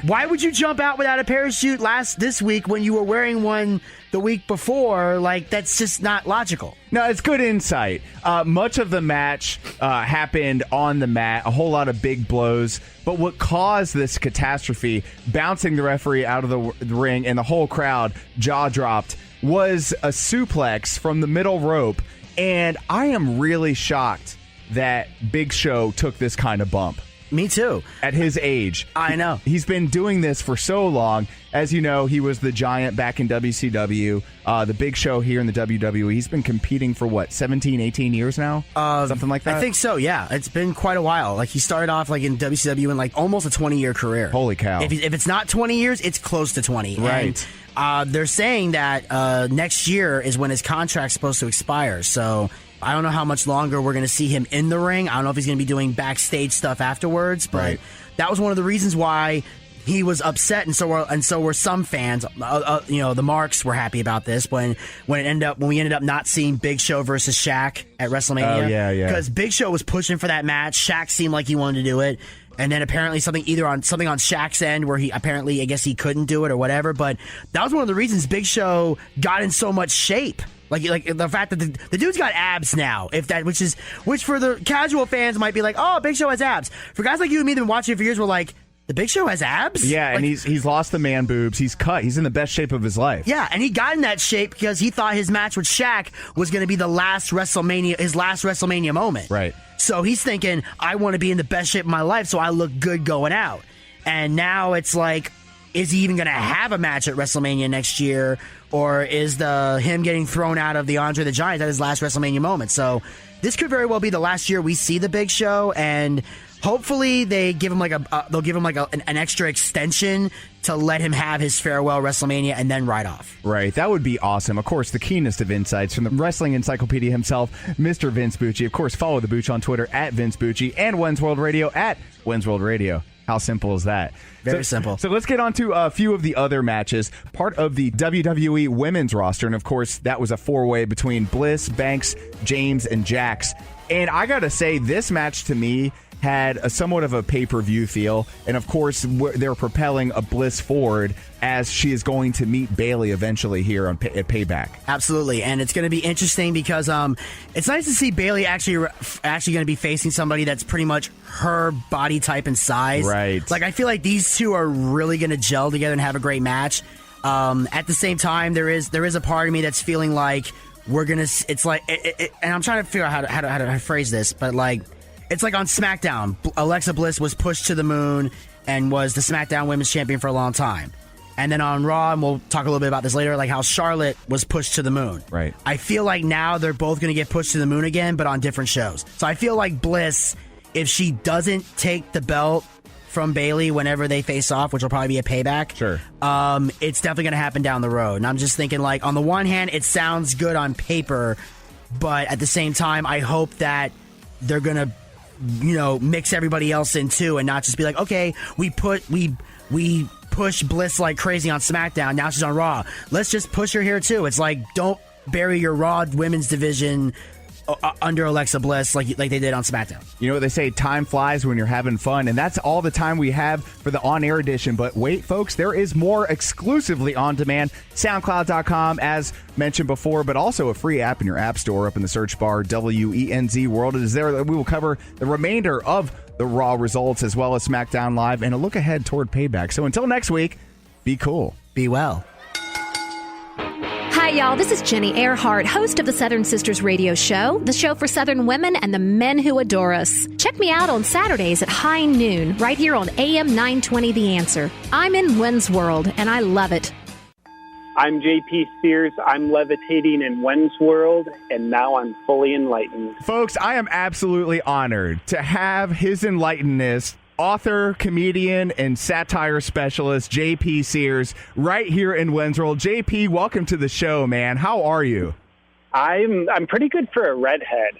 S3: why would you jump out without a parachute this week when you were wearing one the week before? Like, that's just not logical.
S1: No, it's good insight. Much of the match happened on the mat, a whole lot of big blows. But what caused this catastrophe, bouncing the referee out of the ring and the whole crowd jaw dropped, was a suplex from the middle rope. And I am really shocked that Big Show took this kind of bump.
S3: Me too.
S1: At his age.
S3: I know.
S1: He's been doing this for so long. As you know, he was the Giant back in WCW, the Big Show here in the WWE. He's been competing for, 17, 18 years now? Something like that?
S3: I think so, yeah. It's been quite a while. Like, he started off in WCW in almost a 20-year career.
S1: Holy cow.
S3: If it's not 20 years, it's close to 20.
S1: Right.
S3: And they're saying that next year is when his contract's supposed to expire. So I don't know how much longer we're going to see him in the ring. I don't know if he's going to be doing backstage stuff afterwards, but that was one of the reasons why he was upset, and so were some fans. The marks were happy about this when we ended up not seeing Big Show versus Shaq at WrestleMania.
S1: Oh, yeah.
S3: Because Big Show was pushing for that match. Shaq seemed like he wanted to do it. And then apparently something on Shaq's end where he apparently, I guess he couldn't do it or whatever. But that was one of the reasons Big Show got in so much shape. Like the fact that the dude's got abs now, which for the casual fans might be like, oh, Big Show has abs. For guys like you and me that have been watching it for years, we're like, the Big Show has abs?
S1: Yeah, and he's lost the man boobs. He's cut. He's in the best shape of his life.
S3: Yeah, and he got in that shape because he thought his match with Shaq was going to be his last WrestleMania moment.
S1: Right.
S3: So he's thinking, I want to be in the best shape of my life so I look good going out. And now it's like, is he even going to have a match at WrestleMania next year? Or is him getting thrown out of the Andre the Giant at his last WrestleMania moment? So this could very well be the last year we see the Big Show, and hopefully they give him an extra extension to let him have his farewell WrestleMania and then ride off.
S1: Right, that would be awesome. Of course, the keenest of insights from the wrestling encyclopedia himself, Mr. Vince Bucci. Of course, follow the Bucci on Twitter at Vince Bucci and Wenz World Radio at Wenz World Radio. How simple is that?
S3: Very simple.
S1: So let's get on to a few of the other matches. Part of the WWE women's roster, and of course, that was a four-way between Bliss, Banks, James, and Jax. And I gotta say, this match to me had a somewhat of a pay-per-view feel, and of course they're propelling a Bliss forward as she is going to meet Bayley eventually here at Payback.
S3: Absolutely, and it's going to be interesting because it's nice to see Bayley actually going to be facing somebody that's pretty much her body type and size.
S1: Right.
S3: Like, I feel like these two are really going to gel together and have a great match. At the same time, there is a part of me that's feeling like we're gonna. It's like, and I'm trying to figure out how to phrase this, but like, it's like on SmackDown, Alexa Bliss was pushed to the moon and was the SmackDown Women's Champion for a long time. And then on Raw, and we'll talk a little bit about this later, like how Charlotte was pushed to the moon.
S1: Right.
S3: I feel like now they're both going to get pushed to the moon again, but on different shows. So I feel like Bliss, if she doesn't take the belt from Bayley whenever they face off, which will probably be a payback.
S1: Sure.
S3: It's definitely going to happen down the road. And I'm just thinking, like, on the one hand, it sounds good on paper, but at the same time, I hope that they're going to, mix everybody else in too and not just be like, okay, we push Bliss like crazy on SmackDown. Now she's on Raw. Let's just push her here too. It's like, don't bury your Raw women's division under Alexa Bliss like they did on SmackDown.
S1: You know what they say, time flies when you're having fun, and that's all the time we have for the on-air edition. But wait, folks, there is more exclusively on demand. SoundCloud.com, as mentioned before, but also a free app in your app store up in the search bar, WENZ World. It is there that we will cover the remainder of the Raw results as well as SmackDown Live and a look ahead toward Payback. So until next week, be cool.
S3: Be well.
S2: Hi, y'all. This is Jenny Earhart, host of the Southern Sisters Radio Show, the show for Southern women and the men who adore us. Check me out on Saturdays at high noon, right here on AM 920 The Answer. I'm in Wenz World, and I love it.
S4: I'm JP Sears. I'm levitating in Wenz World, and now I'm fully enlightened.
S1: Folks, I am absolutely honored to have His Enlightenedness, author, comedian, and satire specialist JP Sears right here in Wenz World. JP, welcome to the show, man. How are you?
S4: I'm pretty good for a redhead,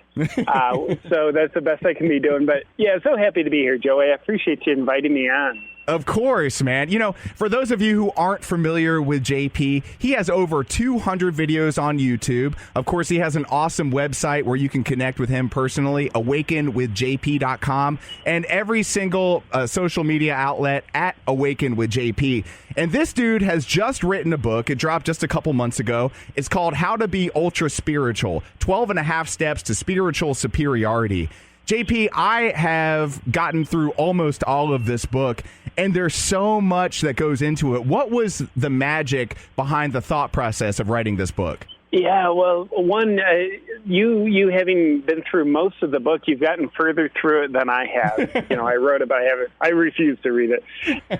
S4: so that's the best I can be doing. But yeah, so happy to be here, Joey. I appreciate you inviting me on.
S1: Of course, man. For those of you who aren't familiar with JP, he has over 200 videos on YouTube. Of course, he has an awesome website where you can connect with him personally, awakenwithjp.com, and every single social media outlet at Awaken with JP. And this dude has just written a book. It dropped just a couple months ago. It's called How to Be Ultra Spiritual, 12 and a half Steps to Spiritual Superiority. JP, I have gotten through almost all of this book, and there's so much that goes into it. What was the magic behind the thought process of writing this book?
S4: Yeah, well, one, you having been through most of the book, you've gotten further through it than I have. I wrote it, but I refuse to read it.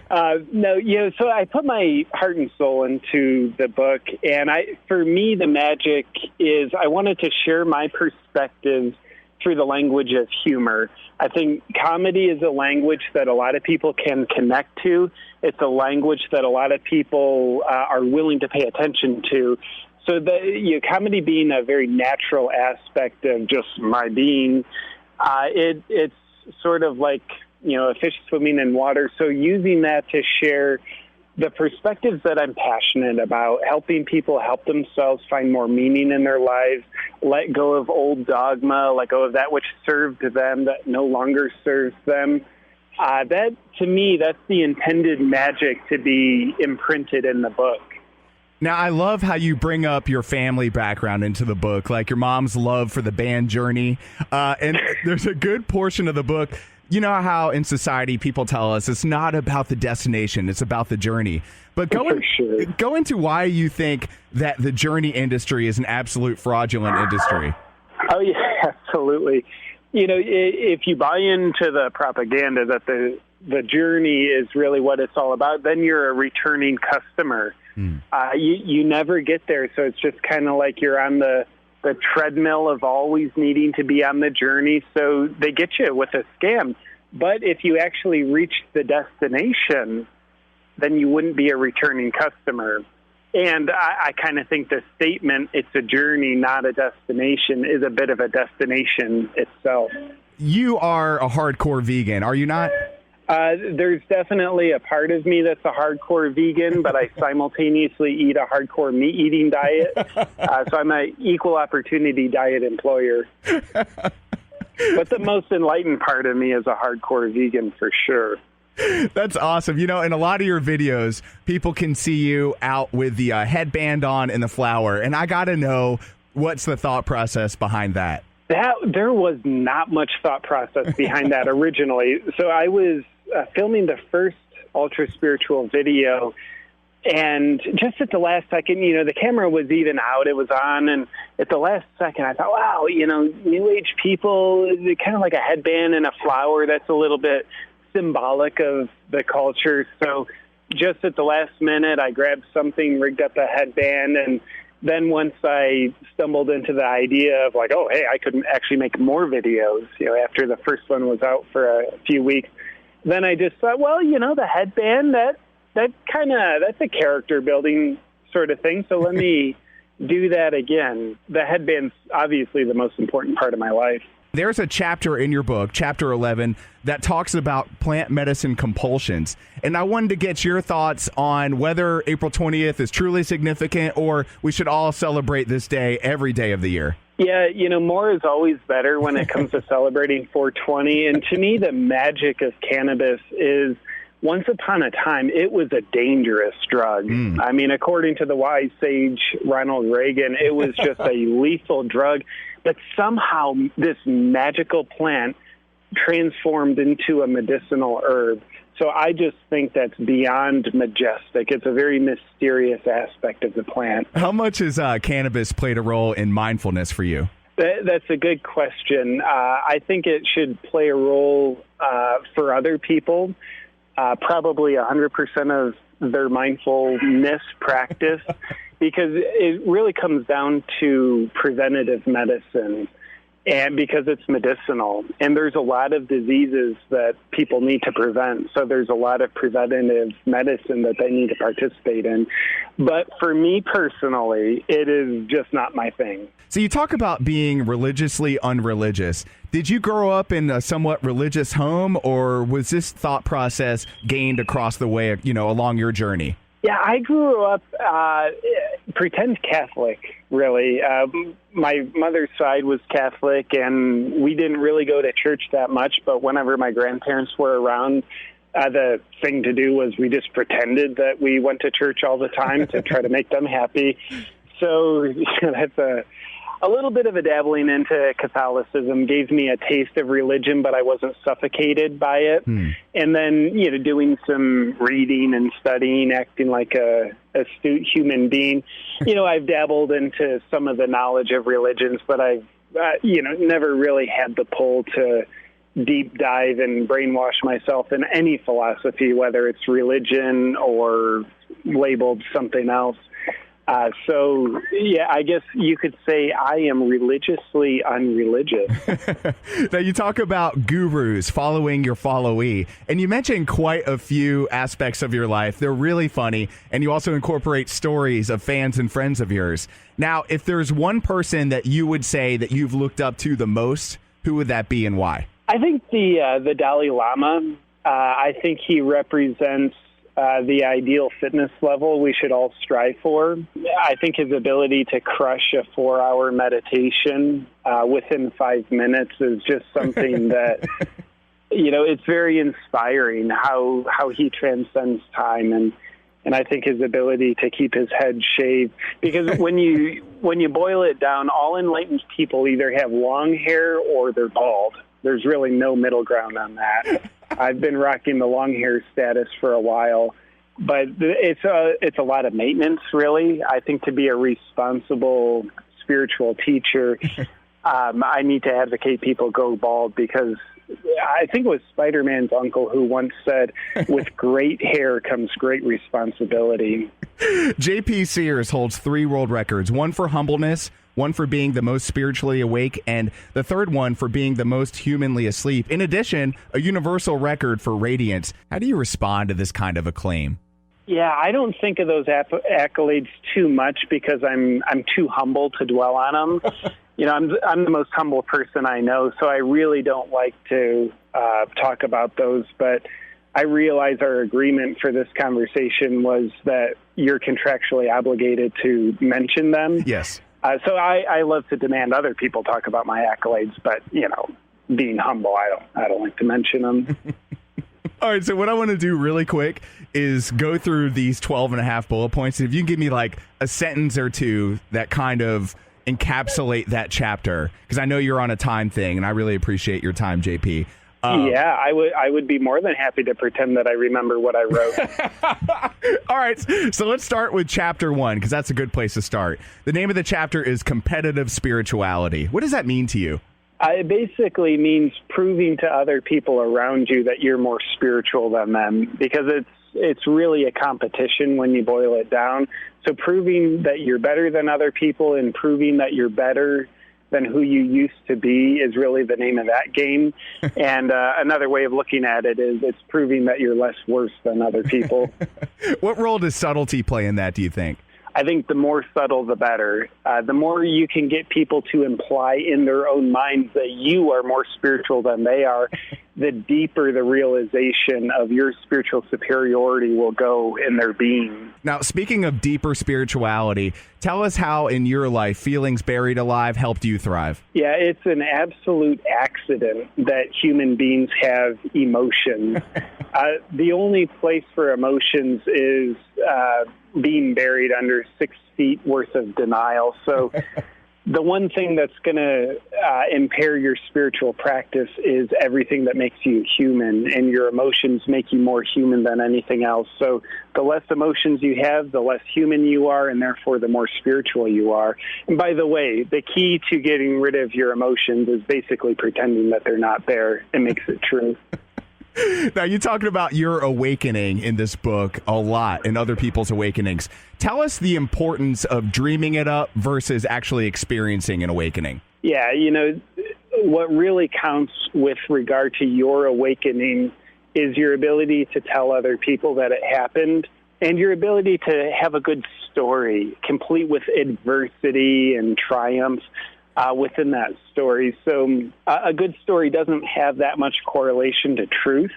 S4: So I put my heart and soul into the book, and for me, the magic is I wanted to share my perspectives through the language of humor. I think comedy is a language that a lot of people can connect to. It's a language that a lot of people are willing to pay attention to. So comedy being a very natural aspect of just my being, it's sort of like, a fish swimming in water. So using that to share the perspectives that I'm passionate about, helping people help themselves find more meaning in their lives, let go of old dogma, let go of that which served them that no longer serves them. That, to me, that's the intended magic to be imprinted in the book.
S1: Now, I love how you bring up your family background into the book, like your mom's love for the band Journey. And there's a good portion of the book. You know how in society people tell us it's not about the destination, it's about the journey. But go into why you think that the journey industry is an absolute fraudulent industry.
S4: Oh, yeah, absolutely. If you buy into the propaganda that the journey is really what it's all about, then you're a returning customer. You never get there, so it's just kind of like you're on the treadmill of always needing to be on the journey, so they get you with a scam. But if you actually reach the destination, then you wouldn't be a returning customer. And I kind of think the statement, it's a journey, not a destination, is a bit of a destination itself.
S1: You are a hardcore vegan, are you not?
S4: There's definitely a part of me that's a hardcore vegan, but I simultaneously eat a hardcore meat-eating diet. So I'm an equal opportunity diet employer. But the most enlightened part of me is a hardcore vegan for sure.
S1: That's awesome. In a lot of your videos, people can see you out with the headband on and the flower. And I got to know, what's the thought process behind that?
S4: There was not much thought process behind that originally. So I was filming the first Ultra Spiritual video, and just at the last second, the camera was even out, it was on, and at the last second I thought, wow, New Age people, kind of like a headband and a flower, that's a little bit symbolic of the culture. So just at the last minute, I grabbed something, rigged up a headband, and then once I stumbled into the idea of like, oh, hey, I could actually make more videos, after the first one was out for a few weeks, then I just thought, well, the headband, that's a character building sort of thing. So let me do that again. The headband's obviously the most important part of my life.
S1: There's a chapter in your book, chapter 11, that talks about plant medicine compulsions. And I wanted to get your thoughts on whether April 20th is truly significant or we should all celebrate this day every day of the year.
S4: Yeah, more is always better when it comes to celebrating 420. And to me, the magic of cannabis is once upon a time, it was a dangerous drug. I mean, according to the wise sage Ronald Reagan, it was just a lethal drug. But somehow this magical plant transformed into a medicinal herb. So I just think that's beyond majestic. It's a very mysterious aspect of the plant.
S1: How much has cannabis played a role in mindfulness for you?
S4: That's a good question. I think it should play a role for other people. Probably 100% of their mindfulness practice, because it really comes down to preventative medicine, and because it's medicinal. And there's a lot of diseases that people need to prevent, so there's a lot of preventative medicine that they need to participate in. But for me personally, it is just not my thing.
S1: So you talk about being religiously unreligious. Did you grow up in a somewhat religious home, or was this thought process gained across the way, along your journey?
S4: Yeah, I grew up pretend Catholic, really. My mother's side was Catholic, and we didn't really go to church that much, but whenever my grandparents were around, the thing to do was we just pretended that we went to church all the time to try to make them happy. So that's a little bit of a dabbling into Catholicism gave me a taste of religion, but I wasn't suffocated by it. And then, doing some reading and studying, acting like a astute human being, I've dabbled into some of the knowledge of religions, but I've, never really had the pull to deep dive and brainwash myself in any philosophy, whether it's religion or labeled something else. So, I guess you could say I am religiously unreligious.
S1: Now, you talk about gurus following your followee, and you mentioned quite a few aspects of your life. They're really funny, and you also incorporate stories of fans and friends of yours. Now, if there's one person that you would say that you've looked up to the most, who would that be and why?
S4: I think the Dalai Lama. I think he represents the ideal fitness level we should all strive for. I think his ability to crush a 4-hour meditation within 5 minutes is just something that, it's very inspiring how he transcends time. And I think his ability to keep his head shaved, because when you boil it down, all enlightened people either have long hair or they're bald. There's really no middle ground on that. I've been rocking the long hair status for a while, but it's a lot of maintenance, really. I think to be a responsible spiritual teacher, I need to advocate people go bald, because I think it was Spider-Man's uncle who once said, with great hair comes great responsibility.
S1: JP Sears holds 3 world records, one for humbleness, one for being the most spiritually awake, and the third one for being the most humanly asleep. In addition, a universal record for radiance. How do you respond to this kind of acclaim?
S4: Yeah, I don't think of those accolades too much, because I'm too humble to dwell on them. I'm the most humble person I know, so I really don't like to talk about those. But I realize our agreement for this conversation was that you're contractually obligated to mention them.
S1: Yes.
S4: So I love to demand other people talk about my accolades, but, being humble, I don't like to mention them.
S1: All right, so what I want to do really quick is go through these 12 and a half bullet points. If you can give me like a sentence or two that kind of encapsulate that chapter, because I know you're on a time thing, and I really appreciate your time, JP.
S4: Yeah, I would be more than happy to pretend that I remember what I wrote.
S1: All right, so let's start with chapter 1, because that's a good place to start. The name of the chapter is Competitive Spirituality. What does that mean to you?
S4: It basically means proving to other people around you that you're more spiritual than them, because it's really a competition when you boil it down. So proving that you're better than other people and proving that you're better than who you used to be is really the name of that game. And another way of looking at it is it's proving that you're less worse than other people.
S1: What role does subtlety play in that, do you think?
S4: I think the more subtle, the better. The more you can get people to imply in their own minds that you are more spiritual than they are, the deeper the realization of your spiritual superiority will go in their being.
S1: Now, speaking of deeper spirituality, tell us how in your life feelings buried alive helped you thrive.
S4: Yeah, it's an absolute accident that human beings have emotions. The only place for emotions is being buried under 6 feet worth of denial. So the one thing that's going to impair your spiritual practice is everything that makes you human, and your emotions make you more human than anything else. So the less emotions you have, the less human you are, and therefore the more spiritual you are. And by the way, the key to getting rid of your emotions is basically pretending that they're not there. It makes it true.
S1: Now, you're talking about your awakening in this book a lot and other people's awakenings. Tell us the importance of dreaming it up versus actually experiencing an awakening.
S4: Yeah, what really counts with regard to your awakening is your ability to tell other people that it happened and your ability to have a good story, complete with adversity and triumph within that story. So a good story doesn't have that much correlation to truth.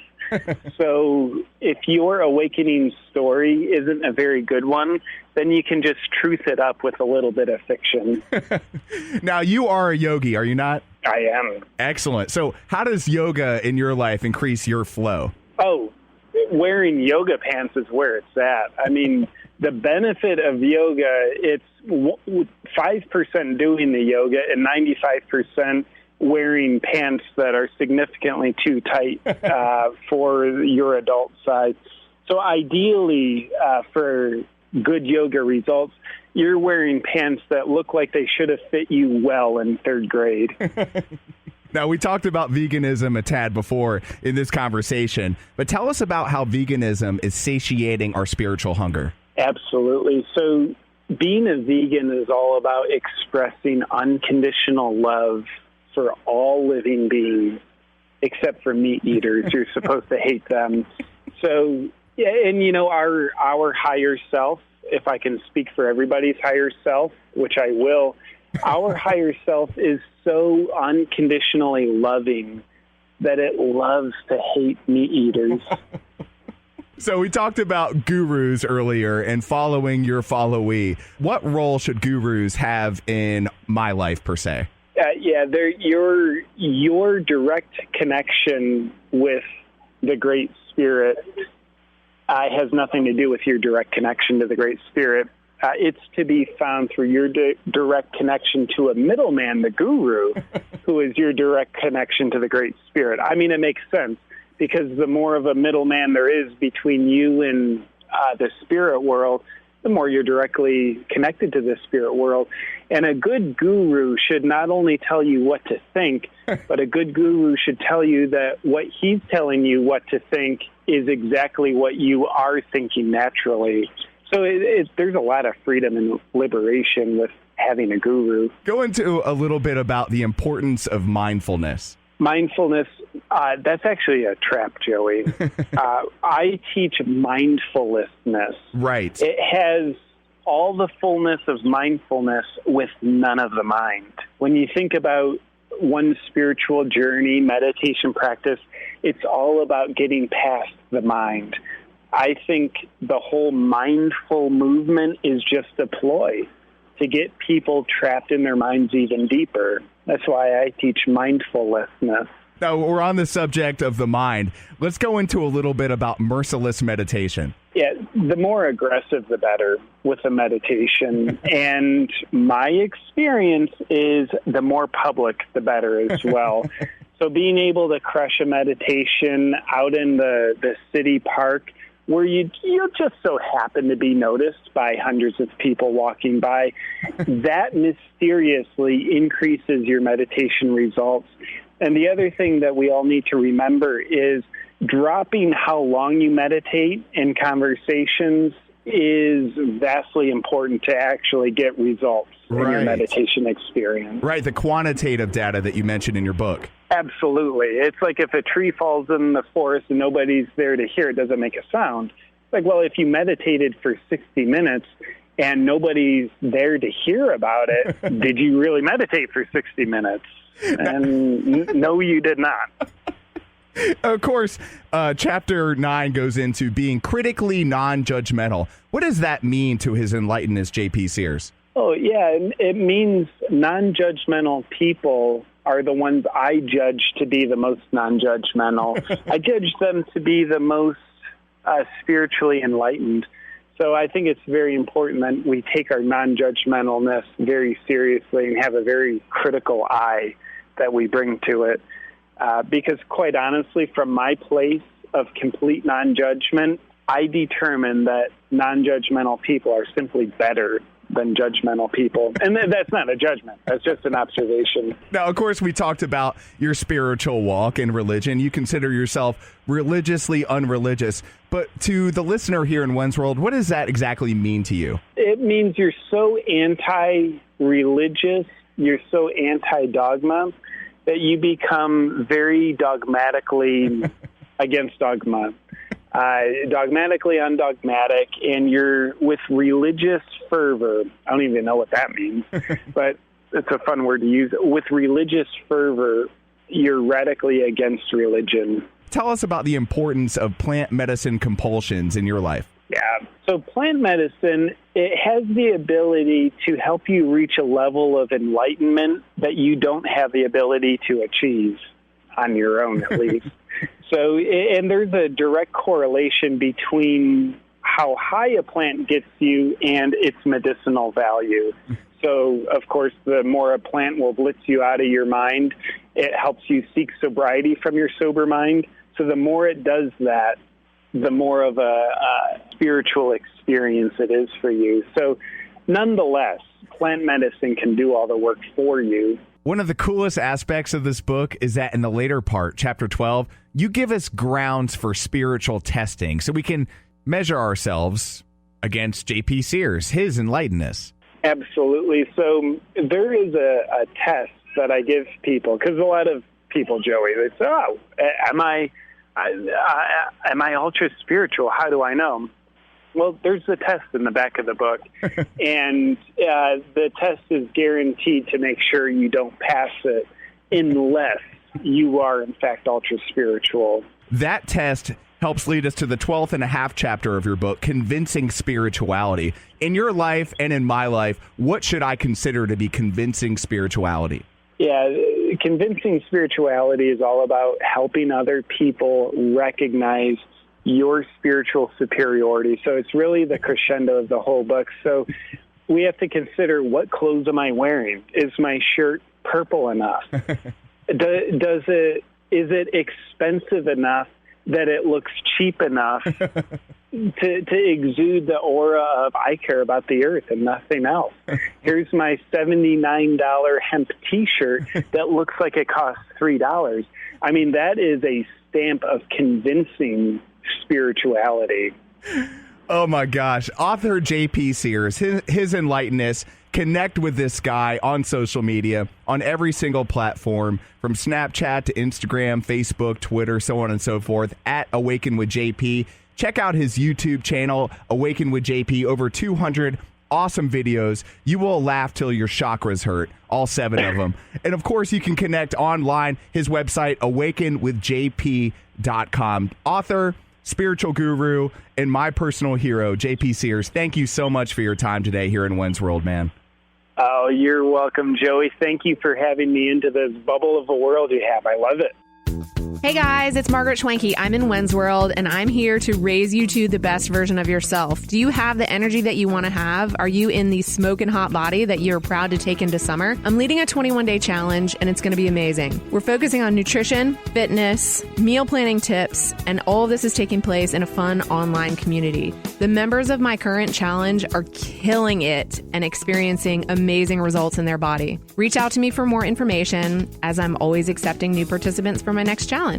S4: So if your awakening story isn't a very good one, then you can just truth it up with a little bit of fiction.
S1: Now, you are a yogi, are you not?
S4: I am.
S1: Excellent. So how does yoga in your life increase your flow?
S4: Oh, wearing yoga pants is where it's at. I mean, the benefit of yoga, it's 5% doing the yoga and 95% wearing pants that are significantly too tight for your adult size. So ideally, for good yoga results, you're wearing pants that look like they should have fit you well in 3rd grade.
S1: Now, we talked about veganism a tad before in this conversation, but tell us about how veganism is satiating our spiritual hunger.
S4: Absolutely. So being a vegan is all about expressing unconditional love for all living beings, except for meat eaters. You're supposed to hate them. So, yeah, and our higher self, if I can speak for everybody's higher self, which I will, our higher self is so unconditionally loving that it loves to hate meat eaters.
S1: So we talked about gurus earlier and following your followee. What role should gurus have in my life, per se? They're your direct connection with the Great Spirit has nothing to do with your direct connection to the Great Spirit. It's to be found through your direct connection to a middleman, the guru, who is your direct connection to the Great Spirit. I mean, it makes sense, because the more of a middleman there is between you and the spirit world, the more you're directly connected to the spirit world. And a good guru should not only tell you what to think, but a good guru should tell you that what he's telling you what to think is exactly what you are thinking naturally. So there's a lot of freedom and liberation with having a guru. Go into a little bit about the importance of mindfulness.
S4: Mindfulness, that's actually a trap, Joey. I teach mindfulness.
S1: Right.
S4: It has all the fullness of mindfulness with none of the mind. When you think about one spiritual journey, meditation practice, it's all about getting past the mind. I think the whole mindful movement is just a ploy to get people trapped in their minds even deeper. That's why I teach mindfulness.
S1: Now, we're on the subject of the mind. Let's go into a little bit about merciless meditation.
S4: Yeah, the more aggressive, the better with the meditation. And my experience is the more public, the better as well. So being able to crush a meditation out in the city park, where you just so happen to be noticed by hundreds of people walking by, that mysteriously increases your meditation results. And the other thing that we all need to remember is dropping how long you meditate in conversations is vastly important to actually get results in your meditation experience.
S1: Right, the quantitative data that you mentioned in your book.
S4: Absolutely. It's like if a tree falls in the forest and nobody's there to hear it, doesn't make a sound. It's like, well, if you meditated for 60 minutes and nobody's there to hear about it, did you really meditate for 60 minutes? And no, you did not.
S1: Of course, Chapter 9 goes into being critically non-judgmental. What does that mean to His Enlightenedness, J.P. Sears?
S4: Oh, yeah, it means non-judgmental people are the ones I judge to be the most non-judgmental. I judge them to be the most spiritually enlightened. So I think it's very important that we take our non-judgmentalness very seriously and have a very critical eye that we bring to it. Because quite honestly, from my place of complete non-judgment, I determine that non-judgmental people are simply better than judgmental people. And that's not a judgment. That's just an observation.
S1: Now, of course, we talked about your spiritual walk and religion. You consider yourself religiously unreligious. But to the listener here in Wenz World, what does that exactly mean to you?
S4: It means you're so anti-religious, you're so anti-dogma, that you become very dogmatically against dogma. Dogmatically undogmatic, and you're with religious fervor. I don't even know what that means, but it's a fun word to use. With religious fervor, you're radically against religion.
S1: Tell us about the importance of plant medicine compulsions in your life.
S4: Yeah. So plant medicine, it has the ability to help you reach a level of enlightenment that you don't have the ability to achieve on your own, at least. So, and there's a direct correlation between how high a plant gets you and its medicinal value. So, of course, the more a plant will blitz you out of your mind, it helps you seek sobriety from your sober mind. So the more it does that, the more of a spiritual experience it is for you. So nonetheless, plant medicine can do all the work for you.
S1: One of the coolest aspects of this book is that in the later part, Chapter 12, you give us grounds for spiritual testing so we can measure ourselves against J.P. Sears, his enlightenedness.
S4: Absolutely. So there is a test that I give people, because a lot of people, Joey, they say, oh, am I ultra spiritual? How do I know? Well, there's a test in the back of the book, and the test is guaranteed to make sure you don't pass it unless you are, in fact, ultra spiritual.
S1: That test helps lead us to the 12th and a half chapter of your book, Convincing Spirituality. In your life and in my life, what should I consider to be convincing spirituality?
S4: Yeah, convincing spirituality is all about helping other people recognize your spiritual superiority. So it's really the crescendo of the whole book. So we have to consider, what clothes am I wearing? Is my shirt purple enough? Is it expensive enough that it looks cheap enough to exude the aura of I care about the earth and nothing else? Here's my $79 hemp T-shirt that looks like it costs $3. I mean, that is a stamp of convincing spirituality.
S1: Oh my gosh. Author J.P. Sears, his enlightenedness. Connect with this guy on social media, on every single platform, from Snapchat to Instagram, Facebook, Twitter, so on and so forth, at Awaken with JP. Check out his YouTube channel, Awaken with JP, over 200 awesome videos. You will laugh till your chakras hurt, all 7 of them. And of course, you can connect online, his website, awakenwithjp.com. Author, spiritual guru, and my personal hero, J.P. Sears, thank you so much for your time today here in Wenz World, man.
S4: Oh, you're welcome, Joey. Thank you for having me into this bubble of a world you have. I love it.
S13: Hey guys, it's Margaret Schwenke. I'm in Wenz World, and I'm here to raise you to the best version of yourself. Do you have the energy that you want to have? Are you in the smoking hot body that you're proud to take into summer? I'm leading a 21-day challenge, and it's going to be amazing. We're focusing on nutrition, fitness, meal planning tips, and all of this is taking place in a fun online community. The members of my current challenge are killing it and experiencing amazing results in their body. Reach out to me for more information, as I'm always accepting new participants for my next challenge.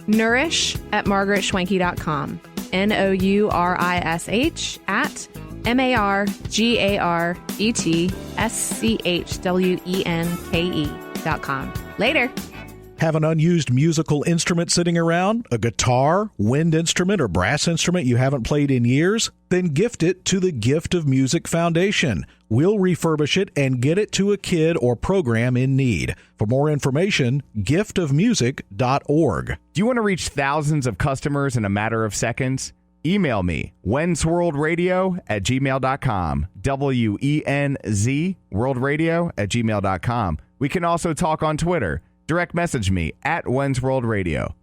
S13: nourish@margaretschwenke.com. nourish@margaretschwenke.com. Later.
S14: Have an unused musical instrument sitting around? A guitar, wind instrument, or brass instrument you haven't played in years? Then gift it to the Gift of Music Foundation. We'll refurbish it and get it to a kid or program in need. For more information, giftofmusic.org.
S1: Do you want to reach thousands of customers in a matter of seconds? Email me, wenzworldradio@gmail.com, WENZ worldradio@gmail.com. We can also talk on Twitter. Direct message me at Wenz World Radio.